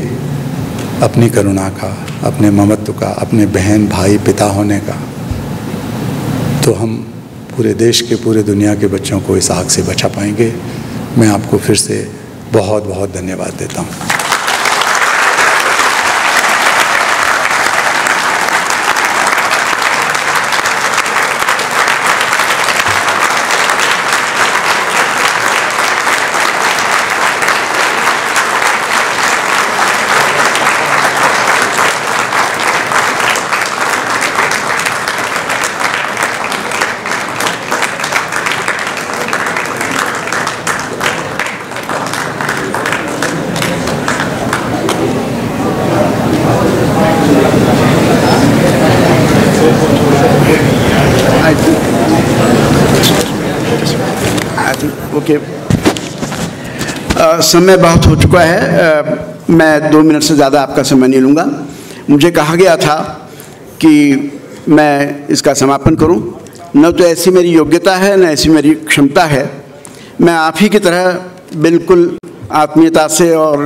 अपनी करुणा का, अपने ममत्व का, अपने बहन भाई पिता होने का, तो हम पूरे देश के, पूरे दुनिया के बच्चों को इस आग से बचा पाएंगे। मैं आपको फिर से बहुत बहुत धन्यवाद देता हूँ। ओके, समय बहुत हो चुका है, मैं 2 मिनट से ज़्यादा आपका समय नहीं लूँगा। मुझे कहा गया था कि मैं इसका समापन करूं, न तो ऐसी मेरी योग्यता है न ऐसी मेरी क्षमता है। मैं आप ही की तरह बिल्कुल आत्मीयता से और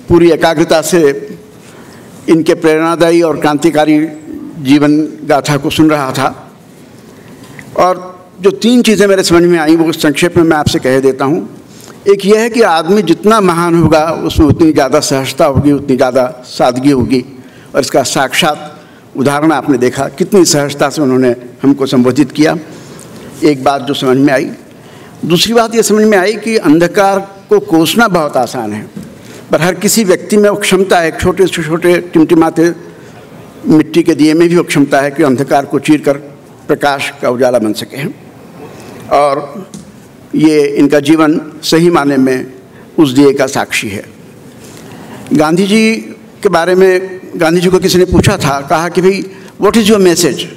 पूरी एकाग्रता से इनके प्रेरणादायी और क्रांतिकारी जीवन गाथा को सुन रहा था, और जो 3 चीज़ें मेरे समझ में आई वो संक्षेप में मैं आपसे कह देता हूँ। एक यह है कि आदमी जितना महान होगा उसमें उतनी ज़्यादा सहजता होगी, उतनी ज़्यादा सादगी होगी, और इसका साक्षात उदाहरण आपने देखा, कितनी सहजता से उन्होंने हमको संबोधित किया। एक बात जो समझ में आई। दूसरी बात ये समझ में आई कि अंधकार को कोसना बहुत आसान है, पर हर किसी व्यक्ति में वो क्षमता है, छोटे से छोटे टिमटिमाते मिट्टी के दिए में भी वो क्षमता है कि अंधकार को चीर कर प्रकाश का उजाला बन सके। और ये इनका जीवन सही माने में उस दिए का साक्षी है। गांधी जी के बारे में गांधी जी को किसी ने पूछा था, कहा कि भाई व्हाट इज़ योर मैसेज,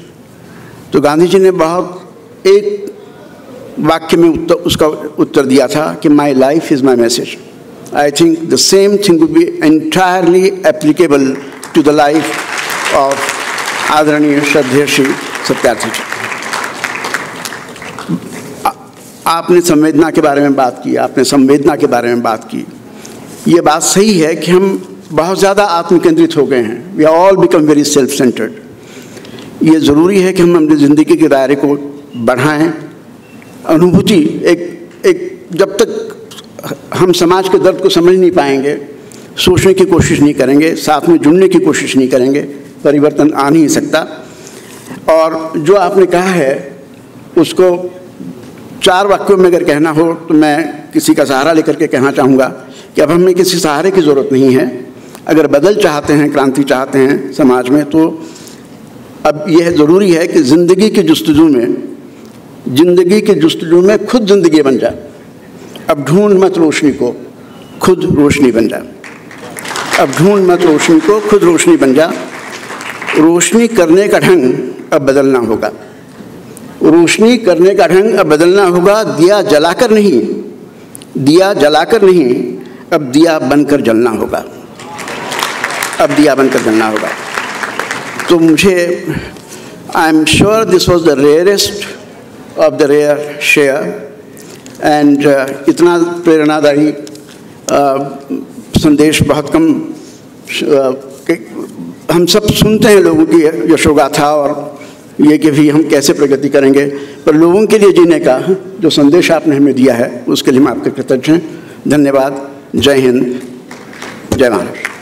तो गांधी जी ने बहुत एक वाक्य में उसका उत्तर दिया था कि my life is my message. I think the same thing would be entirely applicable to the life of आदरणीय श्रद्धेय श्री सत्यार्थी जी। आपने संवेदना के बारे में बात की, आपने संवेदना के बारे में बात की। ये बात सही है कि हम बहुत ज़्यादा आत्मकेंद्रित हो गए हैं। We are all become very self centred. ये ज़रूरी है कि हम अपनी ज़िंदगी के दायरे को बढ़ाएं। अनुभूति एक जब तक हम समाज के दर्द को समझ नहीं पाएंगे, सोचने की कोशिश नहीं करेंगे, साथ में जुड़ने की कोशिश नहीं करेंगे, परिवर्तन आ नहीं सकता। और जो आपने कहा है उसको 4 वाक्यों में अगर कहना हो तो मैं किसी का सहारा लेकर के कहना चाहूँगा कि अब हमें किसी सहारे की ज़रूरत नहीं है। अगर बदल चाहते हैं, क्रांति चाहते हैं समाज में, तो अब यह ज़रूरी है कि ज़िंदगी की जुस्तजू में खुद ज़िंदगी बन जाए। अब ढूंढ मत रोशनी को, खुद रोशनी बन जा। अब ढूंढ मत रोशनी को, खुद रोशनी बन जा। रोशनी करने का ढंग अब बदलना होगा। रोशनी करने का ढंग अब बदलना होगा। दिया जलाकर नहीं, अब दिया बनकर जलना होगा। अब दिया बनकर जलना होगा। तो मुझे I am sure this was the rarest of the rare share, and इतना प्रेरणादायी संदेश बहुत कम हम सब सुनते हैं लोगों की यशोगाथा और ये कि भी हम कैसे प्रगति करेंगे, पर लोगों के लिए जीने का जो संदेश आपने हमें दिया है उसके लिए हम आपके कृतज्ञ हैं। धन्यवाद। जय हिंद, जय महाराष्ट्र।